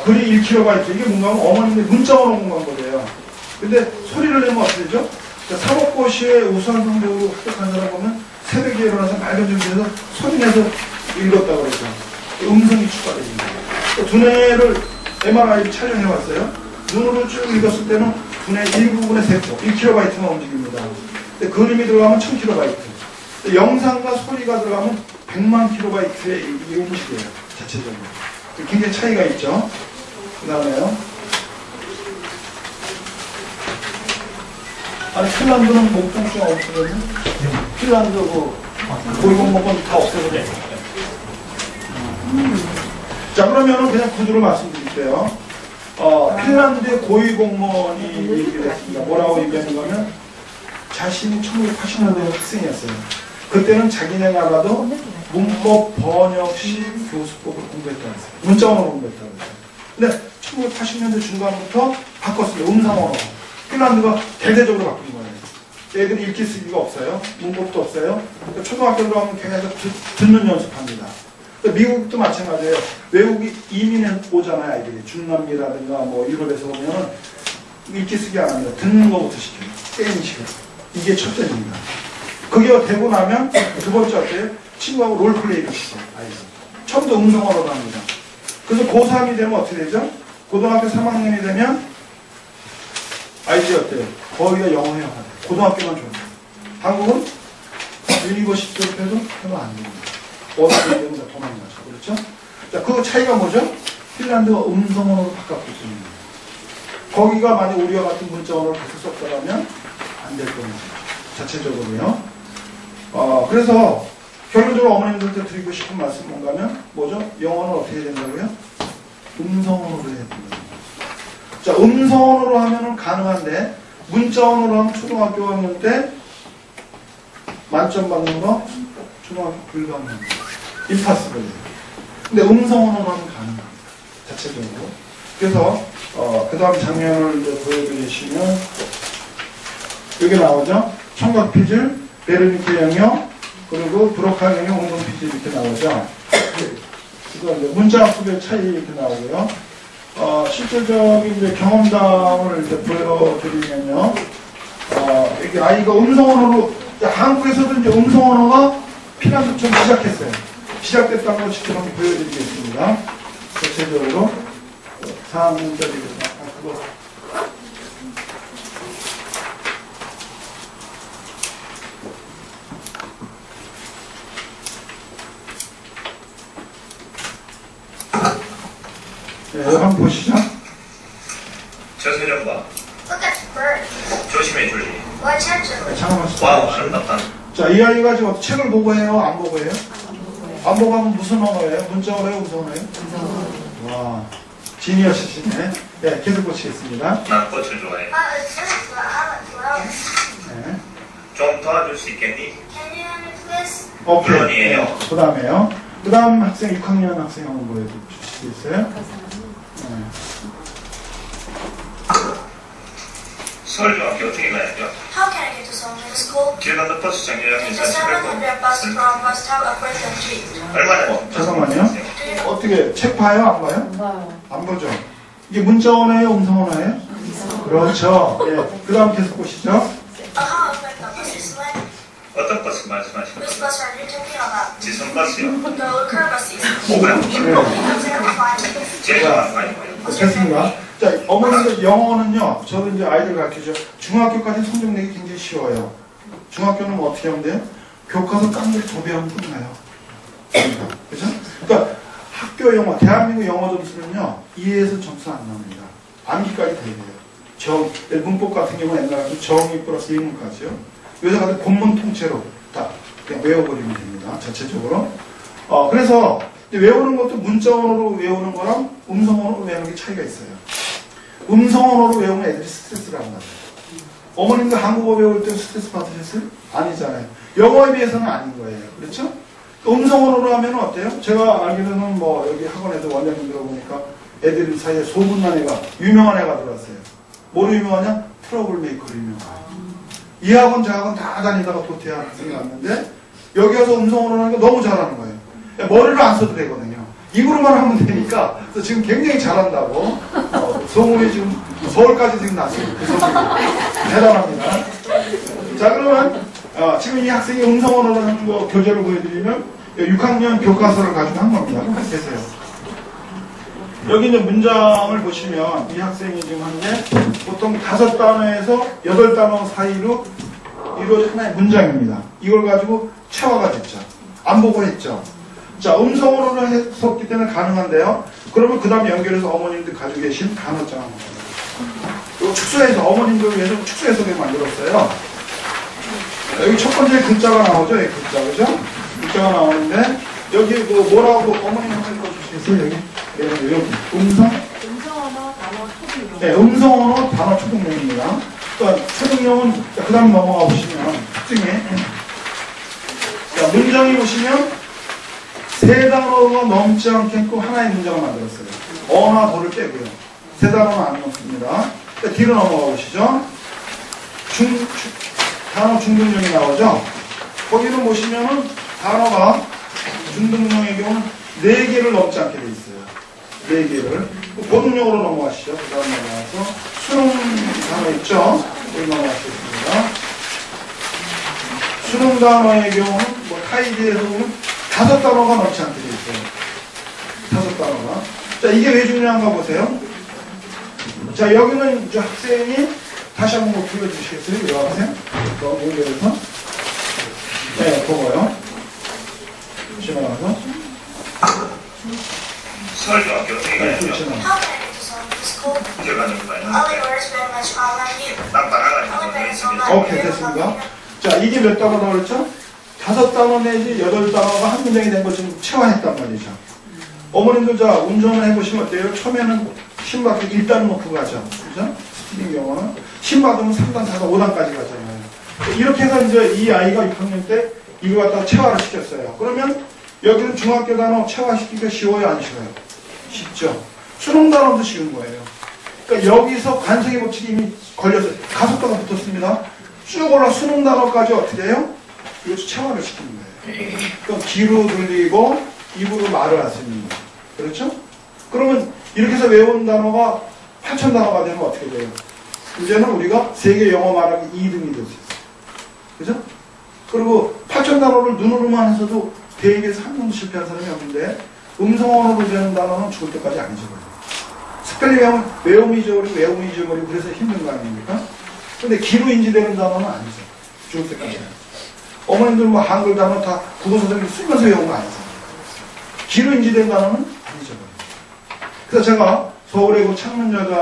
글이 1kg가 있죠. 이게 뭔가 하면 어머님들 문자로 공부한 거예요. 근데 소리를 내면 어떻게 되죠? 사법고시에 우수한 성적으로 합격한 사람 보면 새벽에 일어나서 맑은 준비해서 소리 내서 읽었다고 그러죠. 음성이 추가됩니다. 두뇌를 MRI 촬영해봤어요. 눈으로 쭉 읽었을 때는 두뇌 일부분의 세포 1kB만 움직입니다. 근데 그림이 들어가면 1000kB. 영상과 소리가 들어가면 100만 kB의 이 음식이에요. 자체적으로. 굉장히 차이가 있죠. 그 다음에요. 아니, 핀란드는 목통증 없거든요. 핀란드 고위공무원 다 없애버려요. 자, 그러면은 그냥 구조를 말씀드릴게요. 핀란드의 고위공무원이 얘기를 했습니다. 뭐라고 얘기하는 거면 자신이 1980년대 학생이었어요. 그때는 자기네 나라도 문법 번역식 교수법을 공부했다고 했어요. 문자언어로 공부했다고 했어요. 근데 1980년대 중반부터 바꿨습니다. 음성언어. 핀란드가 대대적으로 바꾼 거예요. 애들이 읽기 쓰기가 없어요. 문법도 없어요. 그러니까 초등학교 들어가면 걔네가 듣는 연습합니다. 그러니까 미국도 마찬가지예요. 외국이 이민해 오잖아요. 아이들이 중남미라든가 뭐 유럽에서 오면은 읽기 쓰기 안 합니다. 듣는 거부터 시켜요. 게임식으로. 이게 첫째입니다. 그게 되고 나면 두 번째 어때요? 친구하고 롤플레이를 시켜요. 아이들. 처음부터 음성어로 합니다. 그래서 고3이 되면 어떻게 되죠? 고등학교 3학년이 되면 아이들이 어때요? 거의 다 영어 해야 돼요. 고등학교만 좋아요. 한국은 유니버시티 졸업해도 하면 안 됩니다. 어디서 되면 다 도망가죠. 그렇죠? 자, 그 차이가 뭐죠? 핀란드가 음성언어로 바꿨기 때문에. 거기가 만약 우리와 같은 문자언어를 계속 썼더라면 안 될 겁니다. 자체적으로요. 그래서 결론적으로 어머님들한테 드리고 싶은 말씀 뭔가면 뭐죠? 영어는 어떻게 해야 된다고요? 음성언어로 해야 된다. 자, 음성언어로 하면은 가능한데 문자언어로 하면 초등학교 학년 때 만점 받는 거 초등학교 불가능합니다. 임파서블이에요. 근데 음성언어로 하면 가능합니다. 자체적으로. 그래서 그 다음 장면을 이제 보여드리시면 여기 나오죠? 청각 피질, 베르니케 영역, 그리고 브로카 영역, 엉덩이 피질 이렇게 나오죠? 이거 이제 문자학습의 차이 이렇게 나오고요. 실질적인 이제 경험담을 이제 보여드리면요. 이게 아이가 음성언어로, 한국에서도 이제 음성언어가 핀란드처럼 시작했어요. 시작됐다는 걸 직접 한번 보여드리겠습니다. 전체적으로 4학년짜리 그거. 네, 한번 보시죠. 저 사령관, Look at the bird. 조심해 줄리. Watch out. 네, 잠깐만 와우, 시작해주세요. 아름답다. 자, 이 아이가 지금 책을 보고 해요? 안 보고 해요? 안 보고 하면 무슨 언어예요? 문자어예요? 음성어예요? 와, 지니어시시네. 네, 계속 보시겠습니다. 난 꽃을 좋아해. It's just I like flowers. 네. 좀 도와줄 수 있겠니? Can you help me please? 오케이. 물론이에요. 네, 그 다음에요. 그 다음 학생, 6학년 학생 한번 보여주실 수 있어요? 네. 서울중학교 어떻게 가야죠? How can I get to Seoul Middle School? 길 건너 버스 정류장에서 There's a 700 bus 700번. from bus stop of Franklin Street. 얼마나? 잠깐만요. Do you know? 어떻게, 책 봐요? 안 봐요? 안 봐요. 안 보죠? 이게 문자언어예요? 음성언어예요? 그렇죠. 예. 그 다음 계속 보시죠. How affect the bus is like? 어떤 버스 말씀하시는 Which 거예요? bus are you talking about? 지선 버스요. The curve buses. 뭐야? 네. 제가 많이 봐요. 됐습니다. 자, 어머니들 영어는요, 저도 이제 아이들 가르치죠. 중학교까지 성적 내기 굉장히 쉬워요. 중학교는 뭐 어떻게 하면 돼요? 교과서 깡들 도배하면 끝나요. 그죠? 그러니까 학교 영어, 대한민국 영어 점수는요, 2에서 점수 안 나옵니다. 암기까지 돼야 돼요. 문법 같은 경우는 옛날 같은 정의 플러스 의문까지요. 요새 같은 본문 통째로 다 그냥 외워버리면 됩니다. 자체적으로. 그래서 외우는 것도 문자언어로 외우는 거랑 음성언어로 외우는 게 차이가 있어요. 음성언어로 외우면 애들이 스트레스를 안 받아요. 어머님도 한국어 배울 때 스트레스 받으셨어요? 아니잖아요. 영어에 비해서는 아닌 거예요. 그렇죠? 음성언어로 하면 어때요? 제가 알기로는 뭐 여기 학원에도 원장님 들어보니까 애들 사이에 소문난 애가, 유명한 애가 들어왔어요. 뭐로 유명하냐? 트러블 메이커로 유명해요. 이 학원 저 학원 다 다니다가 도태한 학생이 왔는데 여기 와서 음성언어로 하는 거 너무 잘하는 거예요. 머리를 안 써도 되거든요. 입으로만 하면 되니까 그래서 지금 굉장히 잘한다고 소문이 지금 서울까지 지금 났어요. 그 소문이 대단합니다. 자, 그러면 지금 이 학생이 음성언어로 하는 거 교재를 보여드리면 6학년 교과서를 가지고 한 겁니다. 한번 계세요. 여기 이제 문장을 보시면 이 학생이 지금 한 게 보통 5단어에서 8단어 사이로 이루어진 하나의 문장입니다. 이걸 가지고 체화가 됐죠. 안 보고 했죠. 자, 음성어로 했었기 때문에 가능한데요. 그러면 그 다음 연결해서 어머님들 가지고 계신 단어장. 그리고 축소해서, 어머님들 위해서 축소 해석을 만들었어요. 여기 첫 번째 글자가 나오죠? 여기 글자, 그죠? 글자가 나오는데, 여기 그 뭐라고 어머님 한번 읽어주시겠어요? 여기? 네, 여기. 음성언어 단어 초등용. 네, 음성어로 단어 초등용입니다. 그러니까 초등용은, 그 다음 넘어가 보시면, 특징에. 자, 문장이 보시면, 3단어가 넘지 않게끔 하나의 문장을 만들었어요. 어나 더를 빼고요. 3단어는 안 넣습니다. 뒤로 넘어가 보시죠. 단어 중등용이 나오죠. 거기는 보시면은 단어가 중등용의 경우는 4개를 넘지 않게 돼 있어요. 4개를. 고등용으로 넘어가시죠. 그 다음 넘어가서 수능 단어 있죠. 여기 넘어가시겠습니다. 수능 단어의 경우는 뭐 타이드에서 보면 5단어가 넘지 않게 돼 있어요. 5단어가. 자, 이게 왜 중요한가 보세요. 자, 여기는 이제 학생이 다시 한번 불러주시겠어요? 이 학생? 너무 연결해서. 네, 그거요. 지나가서. 서울중학교 어떻게 가냐면 How can I get to some school? 들어가는 거 Only 많은데 words very much online here. 난 바라가지고 Only 너 parents 있으면 online. 오케이, 됐습니다. 자, 이게 몇 단어라고 그랬죠? 5단어 내지 8단어가 한 문장이 된 걸 지금 체화했단 말이죠. 어머님도 자, 운전을 해보시면 어때요? 처음에는 신박히 1단 놓고 가죠. 그죠? 스피딩 경우는. 신박하면 3단, 4단, 5단까지 가잖아요. 이렇게 해서 이제 이 아이가 6학년 때 이거 갖다가 체화를 시켰어요. 그러면 여기는 중학교 단어 체화시키기가 쉬워요? 안 쉬워요? 쉽죠. 수능 단어도 쉬운 거예요. 그러니까 여기서 관성의 법칙이 이미 걸렸어요. 가속도가 붙었습니다. 쭉 올라 수능 단어까지 어떻게 해요? 이것도 체화를 시키는 거예요. 그럼 귀로 들리고 입으로 말을 할 수 있는 거예요. 그렇죠? 그러면 이렇게 해서 외운 단어가 8,000 단어가 되면 어떻게 돼요? 이제는 우리가 세계 영어 말하기 2등이 될 수 있어요. 그죠? 그리고 8,000 단어를 눈으로만 해서도 대입에서 한 명도 실패한 사람이 없는데 음성언어로 되는 단어는 죽을 때까지 안 잊어버려요. 스펠링 외움이 잊어버리고 외움이 잊어버리고 그래서 힘든 거 아닙니까? 근데 귀로 인지되는 단어는 아니죠. 죽을 때까지. 어머님들 뭐 한글 단어 다 국어 선생님 쓰면서 외운 거 아니죠. 귀로 인지된 단어는 안 잊어버려요. 그래서 제가 서울의 그 창문여자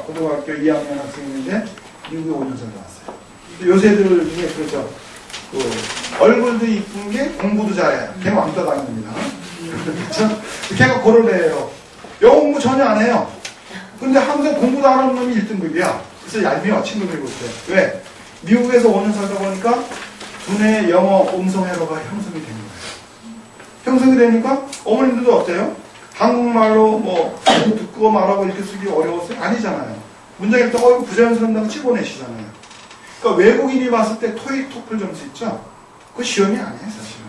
고등학교 2학년 학생인데 미국에 5년생 나왔어요. 요새들 중에 그렇죠. 그 얼굴도 이쁜 게 공부도 잘해요. 걔는 왕따 당입니다. 그렇죠? 걔가 그런 애예요. 영어 공부 전혀 안 해요. 근데 항상 공부도 안 하는 놈이 1등급이야. 그래서 얄미워 친구들이 볼 때. 왜? 미국에서 5년 살다 보니까 두뇌 영어 음성 회로가 형성이 되는 거예요. 형성이 되니까 어머님들도 어때요? 한국말로 뭐 듣고 말하고 이렇게 쓰기 어려웠어요? 아니잖아요. 문장 읽다가 어이구 부자연스럽다고 찍어내시잖아요. 그러니까 외국인이 봤을 때 토익, 토플 점수 있죠? 그거 시험이 아니에요, 사실은.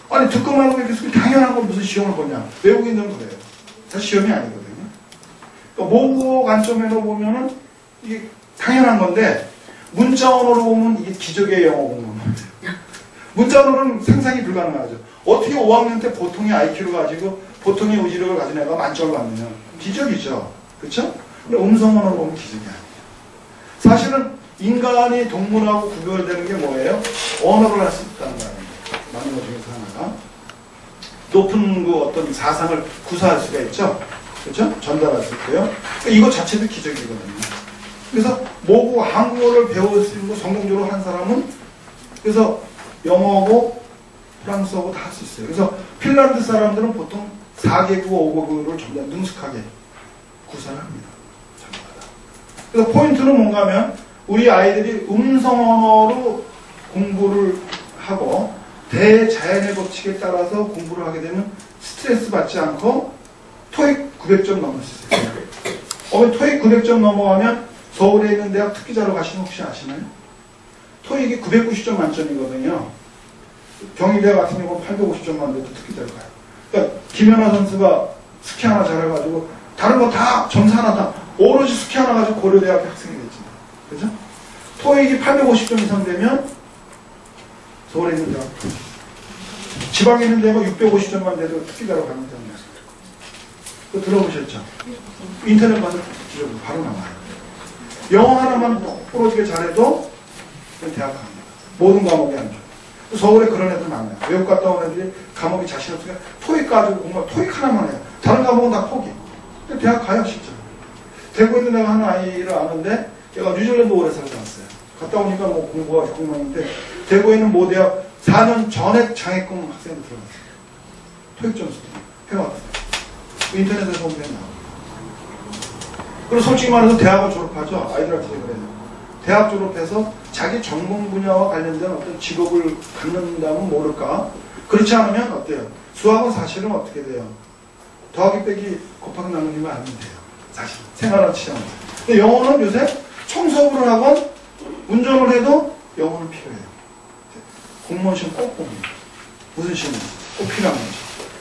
아니 듣고 말하고 이렇게 쓰기 당연한 건 무슨 시험을 보냐? 외국인들은 그래요. 사실 시험이 아니거든요. 그러니까 모국어 관점으로 보면은 이게 당연한 건데 문자 언어로 보면 이게 기적의 영어 공부는 문자 언어는 상상이 불가능하죠. 어떻게 5학년 때 보통의 IQ를 가지고 보통의 의지력을 가진 애가 만점을 받느냐. 기적이죠. 그렇죠? 근데 음성 언어로 보면 기적이 아니에요. 사실은 인간이 동물하고 구별되는 게 뭐예요? 언어를 할 수 있다는 거 아닙니까? 많은 것 중에서 하나가. 높은 그 어떤 사상을 구사할 수가 있죠? 그렇죠? 전달할 수 있고요. 그러니까 이거 자체도 기적이거든요. 그래서 모국 한국어를 배울 수 있는 거 성공적으로 한 사람은 그래서 영어고 프랑스어고 다 할 수 있어요. 그래서 핀란드 사람들은 보통 4개국어, 5개국어를 전부 다 능숙하게 구사를 합니다. 그래서 포인트는 뭔가 하면 우리 아이들이 음성 언어로 공부를 하고 대자연의 법칙에 따라서 공부를 하게 되면 스트레스 받지 않고 토익 900점 넘을 수 있어요. 토익 900점 넘어가면 서울에 있는 대학 특기자로 가시는 혹시 아시나요? 토익이 990점 만점이거든요. 경희대 같은 경우는 850점 만점도 특기자로 가요. 그러니까 김연아 선수가 스키 하나 잘해가지고 다른 거 다 점수 하나 다 오로지 스키 하나 가지고 고려대학교 학생이 됐지. 그죠? 토익이 850점 이상 되면 서울에 있는 대학 지방에 있는 데가 650점만 돼도 특기자로 가는 데는 그거 들어보셨죠? 인터넷 가서 바로 나와요. 영어 하나만 부러지게 잘해도 대학 갑니다. 모든 과목이 안 좋아요. 서울에 그런 애들 많아요. 외국 갔다 온 애들이 과목이 자신 없으니까 토익 가지고 공부, 토익 하나만 해요. 다른 과목은 다 포기. 근데 대학 가요, 진짜. 대구에 있는 내가 한 아이를 아는데 얘가 뉴질랜드 오래 살다 왔어요. 갔다 오니까 뭐 공부가 궁금했는데 대구에 있는 모 대학 4년 전에 장애권 학생도 들어갔어요. 토익 점수도 해왔어요. 인터넷에서 보면 나와요. 그리고 솔직히 말해서 대학을 졸업하죠. 아이들한테 그래요. 대학 졸업해서 자기 전공 분야와 관련된 어떤 직업을 갖는다면 모를까? 그렇지 않으면 어때요? 수학은 사실은 어떻게 돼요? 더하기 빼기 곱하기 나누기만 하면 돼요. 사실 생활은 치장은. 근데 영어는 요새 청소부를 하건 운전을 해도 영어는 필요해요. 공무원 시험 꼭 봅니다. 무슨 시험? 꼭 필요한 거죠.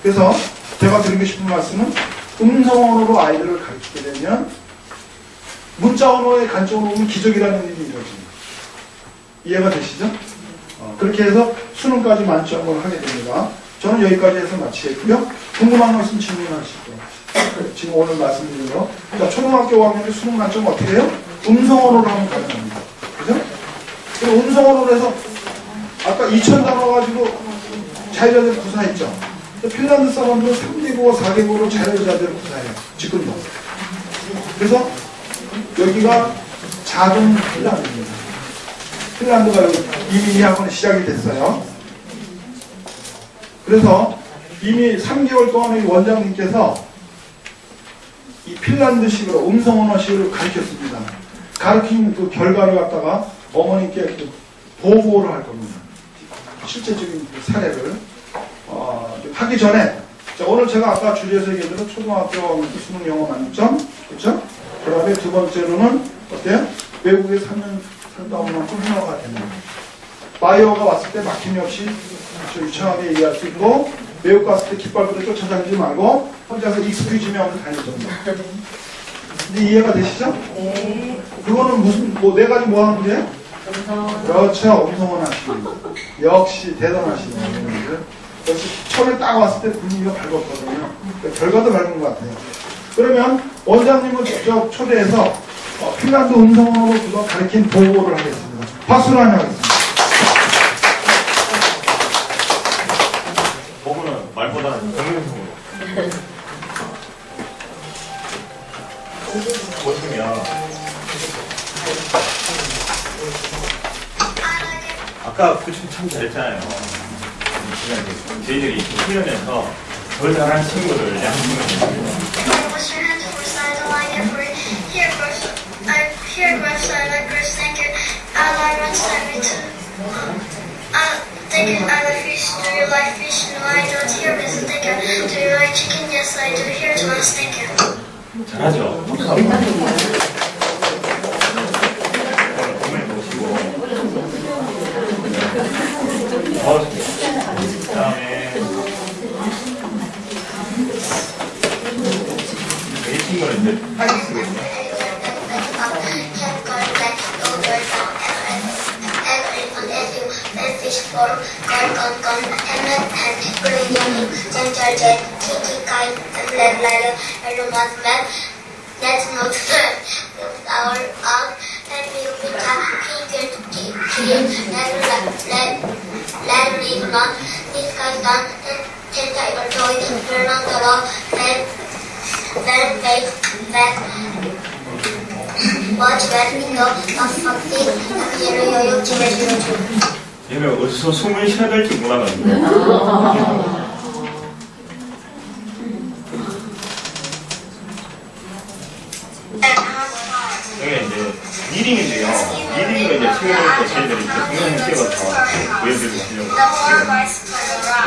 그래서 제가 드리고 싶은 말씀은 음성 언어로 아이들을 가르치게 되면 문자 언어의 관점으로 보면 기적이라는 일이 이루어집니다. 이해가 되시죠? 그렇게 해서 수능까지 만점을 하게 됩니다. 저는 여기까지 해서 마치겠고요. 궁금한 거 있으면 질문하시죠. 지금 오늘 말씀드린 거. 자, 초등학교 5학년의 수능 만점 어떻게 해요? 음성 언어로 하면 가능합니다. 그죠? 그리고 음성 언어로 해서 아까 2000단어 가지고 자유자재로 구사했죠. 핀란드 사람들은 3개국어, 4개국어로 자유자재로 구사해요. 지금도. 그래서 여기가 작은 핀란드입니다. 핀란드가 이미 학원이 시작이 됐어요. 그래서 이미 3개월 동안에 원장님께서 이 핀란드식으로 음성언어식으로 가르쳤습니다. 가르친 그 결과를 갖다가 어머님께 보고를 할 겁니다. 실제적인 그 사례를 하기 전에 자, 오늘 제가 아까 줄여서 얘기한 대로 초등학교 수능 영어 만점, 그렇죠? 그 다음에 두 번째로는 어때요? 외국에 3년 살다 온 만큼 해어가 됩니다. 바이오가 왔을 때 막힘이 없이 유창하게 얘기할 수 있고 외국 갔을 때 깃발부터 쫓아다니지 말고 혼자서 익스큐즈미 하면서 다닐 정도. 근데 이해가 되시죠? 네. 그거는 무슨 네 가지 뭐 하는 문제예요? 그렇죠. 음성언 하시고 역시 대단하시네요. 여러분들. 역시 처음에 딱 왔을 때 분위기가 밝았거든요. 그러니까 결과도 밝은 것 같아요. 그러면 원장님을 직접 초대해서 핀란드 음성언어로 그거 가르친 보고를 하겠습니다. 박수로 환영하겠습니다. 보고는 말보다는 동영상으로 보시면 아까 그 참 잘했잖아요. 저희들이 훈련에서 더 잘한 친구를 양심을 What's your hand for side line and for here brush side like brush thank you. I like run side too. Thank you. I like fish. Do you like fish? No, I don't hear this. Thank you. Do you like chicken? Yes, I do. Here's one. Thank you. 잘하죠. 그 다음에 이 친구는 이제 타기 쓰거든요. 얘는 어디서 숨을 쉬어야 될지 몰라가지고. 여기 이제 리딩인데요. 리딩으로 이제 친구들도 저희들이 이제 동영상 찍어서 보여드리려고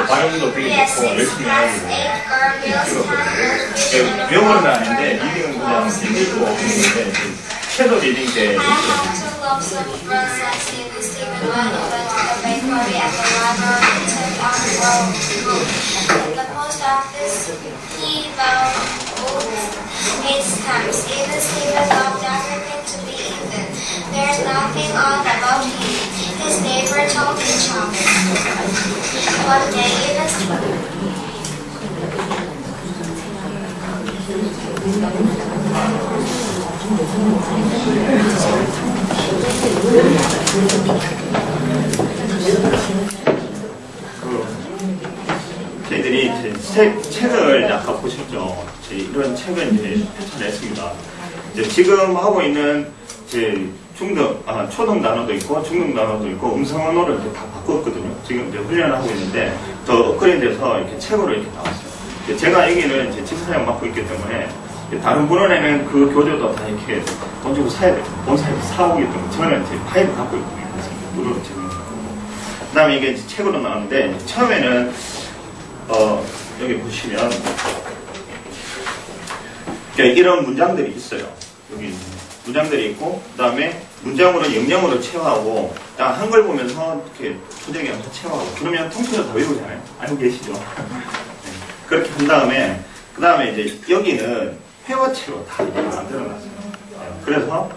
반응도 되게 좋고 열심히 하고 찍었거든요. 영어는 아닌데 리딩은 그냥 읽고 있는데 섀도우 리딩 때 The post office, he found its times. Even Stephen loved everything to be even. There's nothing odd about him. His neighbor told each other. One day in a 저희들이 이제 책을 이제 아까 보셨죠. 이런 책을 이제 펼쳐냈습니다. 이제 지금 하고 있는 이제 초등 단어도 있고 중등 단어도 있고 음성 언어를 이렇게 다 바꿨거든요. 지금 이제 훈련을 하고 있는데 더 업그레이드돼서 이렇게 책으로 이렇게 나왔어요. 제가 여기는 이제 직사장 맡고 있기 때문에 다른 분원에는 그 교재도 다 이렇게 돈 주고 사야 돼요. 본사에서 사오기 때문에 저는 이제 파일을 갖고 있거든요. 그래서 무료로 제공하고. 그 다음에 이게 이제 책으로 나왔는데 처음에는 여기 보시면 이런 문장들이 있어요. 여기 문장들이 있고 그 다음에 문장으로 영영으로 채워하고 한글 보면서 이렇게 조정하면서 채워하고 그러면 통째로 다 외우잖아요. 알고 계시죠? 네. 그렇게 한 다음에 그 다음에 이제 여기는 회화체로 다 이렇게 만들어놨어요. 그래서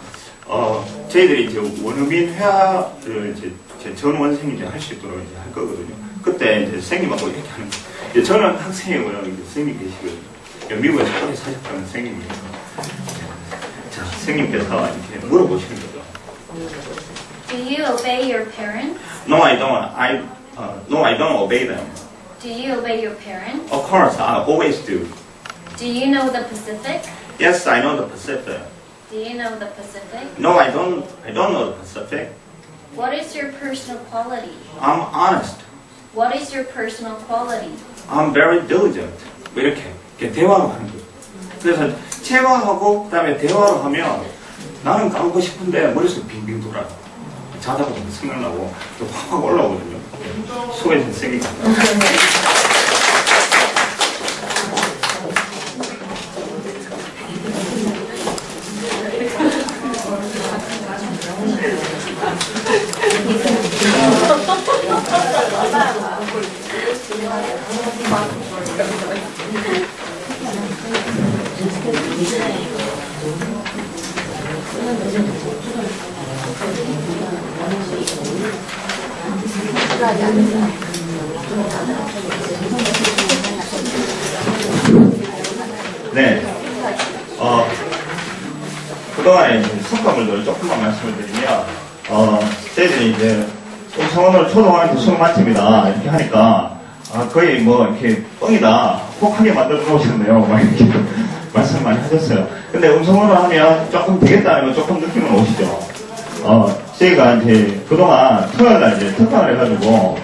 저희들이 이제 원어민 회화를 이제 전 원생이 이제 할 수 있도록 이제 할 거거든요. 그때 이제 선생님하고 이렇게 하는 거예요. 저는 학생이고요. 선생님 계시거든요. 미국에서 오래 사셨다는 선생님이에요. 자, 선생님께서 이렇게 물어보시는 거죠. Do you obey your parents? No, I don't. No, I don't obey them. Do you obey your parents? Of course, I always do. Do you know the Pacific? Yes, I know the Pacific. Do you know the Pacific? No, I don't know the Pacific. What is your personal quality? I'm honest. What is your personal quality? I'm very diligent. 이렇게 대화로 하는 거예요. 그래서 체화하고 그다음에 대화로 하면 나는 까먹고 싶은데 머릿속에 빙빙 돌아요. 자다가 생각나고 또 확 올라오거든요. 속에서 생각이 네. 그동안에 성과물들을 조금만 말씀을 드리면, 저희들이 이제 성원을 초등학교 수능 만점이다 이렇게 하니까 거의 뭐 이렇게 뻥이다 혹하게 만들어 놓으셨네요. 막 이렇게 말씀 많이 하셨어요. 근데 음성으로 하면 조금 되겠다는 건 조금 느낌은 오시죠. 저희가 이제 그동안 토요일날 이제 특강을 해가지고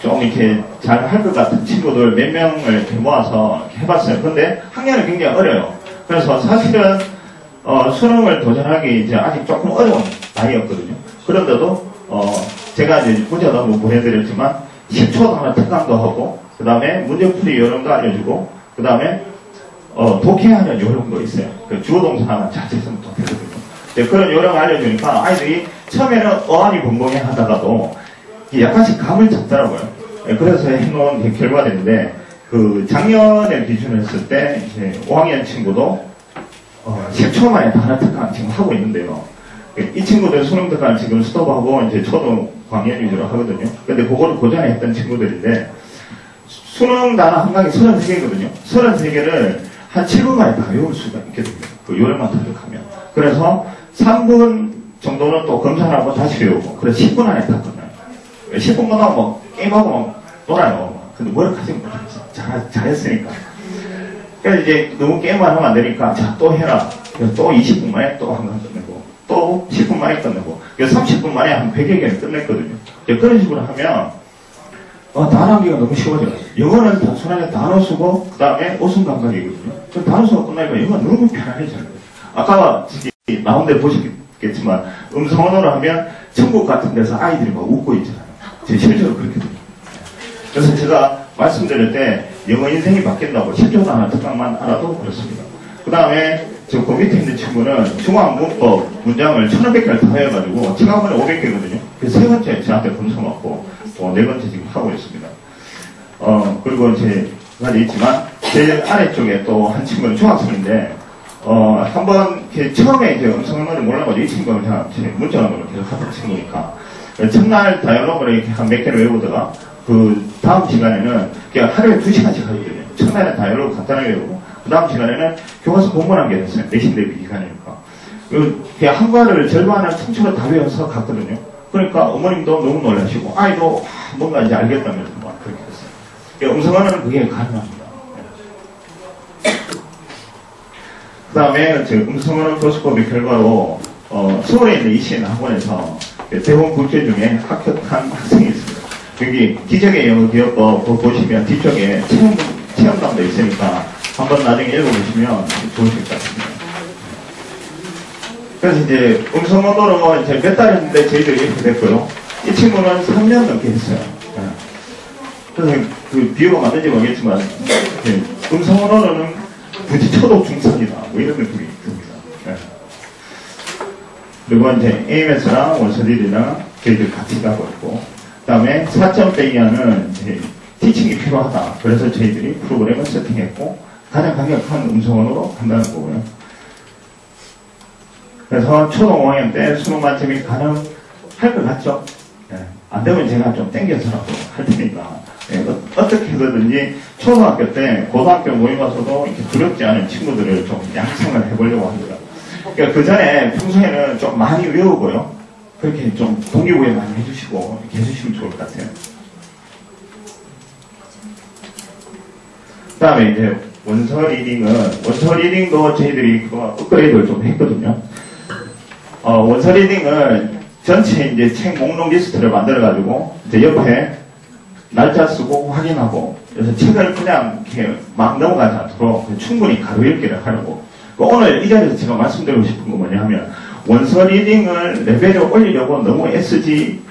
좀 이렇게 잘 할 것 같은 친구들 몇 명을 이렇게 모아서 이렇게 해봤어요. 근데 학년은 굉장히 어려요. 그래서 사실은 수능을 도전하기 이제 아직 조금 어려운 나이였거든요. 그런데도 제가 이제 문제도 한번 보내드렸지만 10초 단어 특강도 하고 그 다음에 문제풀이 요령도 알려주고 그 다음에 독해하는 요령도 있어요. 그 주어동사 자체성도 되거든요. 그런 요령을 알려주니까 아이들이 처음에는 어안이 벙벙해 하다가도 약간씩 감을 잡더라고요. 그래서 해놓은 결과인데 그 작년에 기준을 했을 때 이제 5학년 친구도 10초 만에 단어 특강 지금 하고 있는데요. 이 친구들 수능 특강 지금 스톱하고 이제 초등 광년 위주로 하거든요. 근데 그거를 고전에 했던 친구들인데 수능 단어 한 강이 33개거든요. 33개를 한 7분 만에 다 외울 수가 있거든요. 그 요령만 터득하면. 그래서 3분 정도는 또 검사하고 다시 외우고 그래서 10분 안에 다 끝나요. 10분 끝나고 뭐 게임하고 막 놀아요. 근데 뭘 하지 잘했으니까. 그래서 이제 너무 게임만 하면 안 되니까 자 또 해라. 그래서 또 20분 만에 또 한 강 끝내고 또 10분 만에 끝내고 그래서 30분 만에 한 100여 개를 끝냈거든요. 그런 식으로 하면 단어 암기가 너무 쉬워져요. 영어는 단순하게 단어 쓰고 그 다음에 웃음 감각이거든요. 그 단어 쓰고 끝나니까 영어가 너무 편안해져요. 아까 나온 데 보셨겠지만 음성 언어로 하면 천국 같은 데서 아이들이 막 웃고 있잖아요. 제 실제로 그렇게 돼요. 그래서 제가 말씀드릴 때 영어 인생이 바뀐다고 10초 단어 특강만 알아도 그렇습니다. 그 다음에 저 그 밑에 있는 친구는 중앙문법 문장을 1500개를 다 해가지고 지난번에 500개거든요. 그래서 세 번째 저한테 검사 맞고 네 번째 지금 하고 있습니다. 그리고 제 가지 있지만 제 아래쪽에 또 한 친구는 중학생인데 한번 처음에 이제 음성 언어를 몰라가지고 이 친구는 제가 문자 언어를 계속 하던 친구니까 첫날 다이얼로그를 이렇게 한 몇 개를 외우다가 그 다음 시간에는 그냥 하루에 2시간씩 하거든요. 첫날은 다이얼로그 간단하게 하고 그 다음 시간에는 교과서 공부하는 게 됐어요. 내신 대비 기간이니까. 그냥 한 과를 절반을 통째로 다 외워서 갔거든요. 그러니까 어머님도 너무 놀라시고 아이도 뭔가 이제 알겠다면서 막 그렇게 됐어요. 그러니까 음성언어는 그게 가능합니다. 그 다음에 음성언어 교수법의 결과로 서울에 있는 이시엔 학원에서 대본 국제 중에 합격한 학생이 있습니다. 여기 기적의 영어 기업법 보시면 뒤쪽에 체험담도 있으니까 한번 나중에 읽어보시면 좋으실 것 같습니다. 그래서 이제 음성언어로 이제 몇 달 했는데 저희들이 이렇게 됐고요. 이 친구는 3년 넘게 했어요. 그래서 그 비유가 맞는지 모르겠지만 음성언어는 굳이 초도 중산이다 뭐 이런 느낌이 듭니다. 그리고 이제 AMS랑 원서딜이랑 저희들 같이 가고 있고, 그 다음에 4점대 이하는 티칭이 필요하다. 그래서 저희들이 프로그램을 세팅했고, 가장 강력한 음성언어로 한다는 거고요. 그래서 초등 5학년 때 수능 만점이 가능할 것 같죠? 안 되면 제가 좀 땡겨서라도 할 테니까. 어떻게 해서든지 초등학교 때 고등학교 모임 와서도 이렇게 두렵지 않은 친구들을 좀 양성을 해보려고 합니다. 그러니까 그 전에 평소에는 좀 많이 외우고요. 그렇게 좀 동기부여 많이 해주시고 이렇게 해주시면 좋을 것 같아요. 그 다음에 이제 원서 리딩도 저희들이 그동안 업그레이드를 좀 했거든요. 원서 리딩은 전체 이제 책 목록 리스트를 만들어가지고 이제 옆에 날짜 쓰고 확인하고, 그래서 책을 그냥 이렇게 막 넘어가지 않도록 충분히 가로 읽기를 하려고. 오늘 이 자리에서 제가 말씀드리고 싶은 건 뭐냐 하면, 원서 리딩을 레벨을 올리려고 너무 애쓰지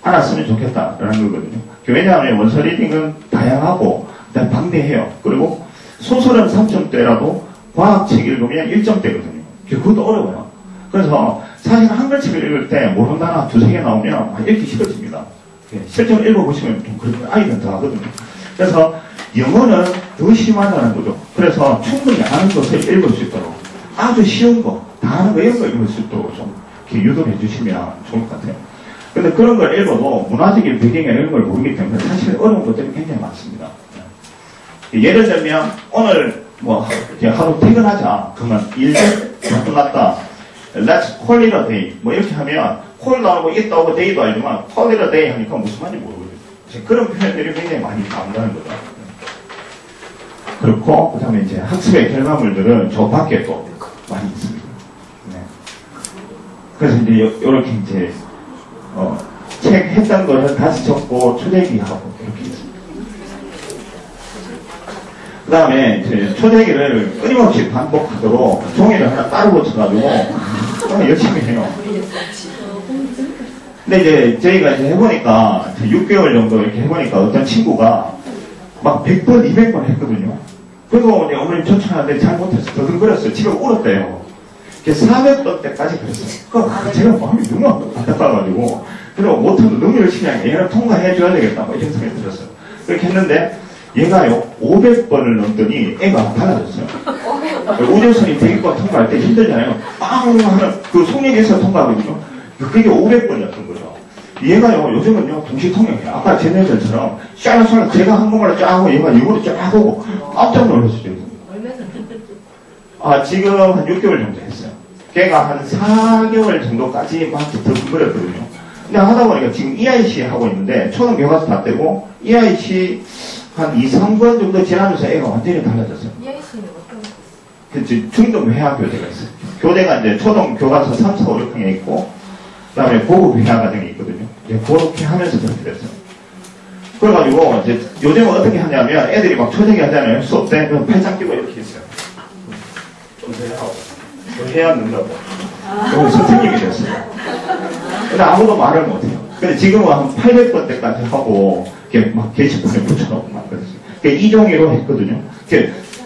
않았으면 좋겠다라는 거거든요. 왜냐하면 원서 리딩은 다양하고 방대해요. 그리고 소설은 3점대라도 과학책 읽으면 1점대거든요. 그것도 어려워요. 그래서 사실 한글책을 읽을 때 모르는 단어 2-3개 나오면 읽기 싫어집니다. 실제로 읽어보시면 좀 그런 아이는 더 하거든요. 그래서 영어는 더 심하다는 거죠. 그래서 충분히 아는 것을 읽을 수 있도록 아주 쉬운 거, 다 아는 거 이런 거 읽을 수 있도록 좀 이렇게 유도를 해주시면 좋을 것 같아요. 근데 그런 걸 읽어도 문화적인 배경이나 이런 걸 모르기 때문에 사실 어려운 것들이 굉장히 많습니다. 예를 들면 오늘 뭐 하루 퇴근하자. 그러면 일 다 끝났다. Let's call it a day. 뭐 이렇게 하면 콜도 하고 있다 오고 데이도 알지만 call it a day 하니까 무슨 말인지 모르거든요. 그런 표현들이 굉장히 많이 나온다는 거죠. 그렇고 그 다음에 이제 학습의 결과물들은 저 밖에 또 많이 있습니다. 네. 그래서 이제 이렇게 이제 책 했던 거를 다시 적고 초대기하고 이렇게 있습니다. 그 다음에 이제 초대기를 끊임없이 반복하도록 종이를 하나 따로 고쳐가지고 열심히 해요. 근데 이제 저희가 이제 해보니까 6개월 정도 이렇게 해보니까 어떤 친구가 막 100번, 200번 했거든요. 그리고 이제 어머님 쫓아가는데 잘못해서 더듬거렸어요. 집에 울었대요. 400번 때까지 그랬어요. 제가 마음이 너무 안타까워가지고 그리고 못해도 너무 열심히 하니까 얘는 통과해줘야 되겠다 뭐 이런 생각이 들었어요. 그렇게 했는데 얘가요 500번을 넘더니 애가 달라졌어요. 우주선이 100번 통과할 때 힘들잖아요. 빵 하는 그 속력에서 통과하거든요. 그게 500번이었던 거죠. 얘가요 요즘은요 동시 통역해요. 아까 제네전처럼 샤라샤라 제가 한국말로 쫙 하고 얘가 영어로 쫙 하고 깜짝 놀랐어요. 지금 한 6개월 정도 했어요. 걔가 한 4개월 정도까지 막 더듬거렸거든요. 근데 하다 보니까 지금 EIC 하고 있는데 초등 교과서 다 떼고 EIC 한 2-3번 정도 지나면서 애가 완전히 달라졌어요. EIC는 어떤? 그 중등 회화 교재가 있어요. 교재가 이제 초등 교과서 3, 4, 5, 6학년에 있고 그 다음에 고급 회화 과정이 있거든요. 이제 그렇게 하면서 그렇게 됐어요. 그래가지고 이제 요즘은 어떻게 하냐면 애들이 막 초대기 하잖아요. 수업 때 그럼 팔짱 끼고 이렇게 있어요. 좀 해하고 해야 는다고. 그리고 선생님이 됐어요. 근데 아무도 말을 못해요. 근데 지금은 한 800번 때까지 하고 이렇게 막 게시판에 붙여놓고 막 그랬어요. 이종의로 했거든요.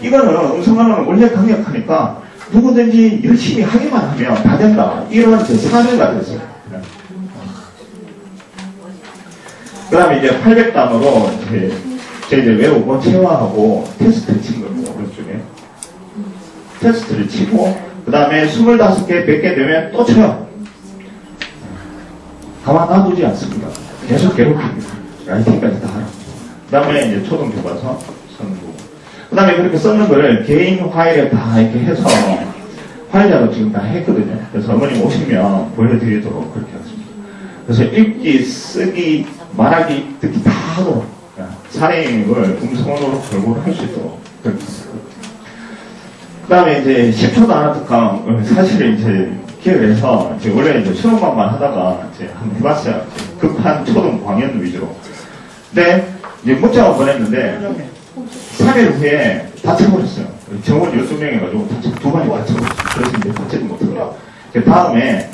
이거는 음성언어는 원래 강력하니까 누구든지 열심히 하기만 하면 다 된다. 이런 사례가 됐어요. 그 다음에 이제 800단어로 저희들 외우고 체화하고 테스트를 친 겁니다. 오른쪽에. 테스트를 치고, 그 다음에 25개, 100개 되면 또 쳐요. 가만 놔두지 않습니다. 계속 괴롭힙니다. 라이팅까지 다 하라고. 그 다음에 이제 초등 교과서 써는 거고. 그 다음에 그렇게 써는 거를 개인 파일에 다 이렇게 해서 파일 작업 지금 다 했거든요. 그래서 어머님 오시면 보여드리도록 그렇게 하겠습니다. 그래서 읽기, 쓰기, 말하기, 듣기 다 하도록 산행을 음성으로 골고루 할 수 있도록 그렇게 했습니다. 그 다음에 이제 10초도 안 하던 사실은 이제 기획을 해서 이제 원래 이제 수능만만 하다가 이제 한번 해봤어요. 급한 초등 광연 위주로. 근데 이제 문자가 보냈는데 3일 후에 다쳐버렸어요. 정원 12명 해가지고 두 번이 다쳐버렸어요. 그래서 이제 받지도 못하더라고요. 그 다음에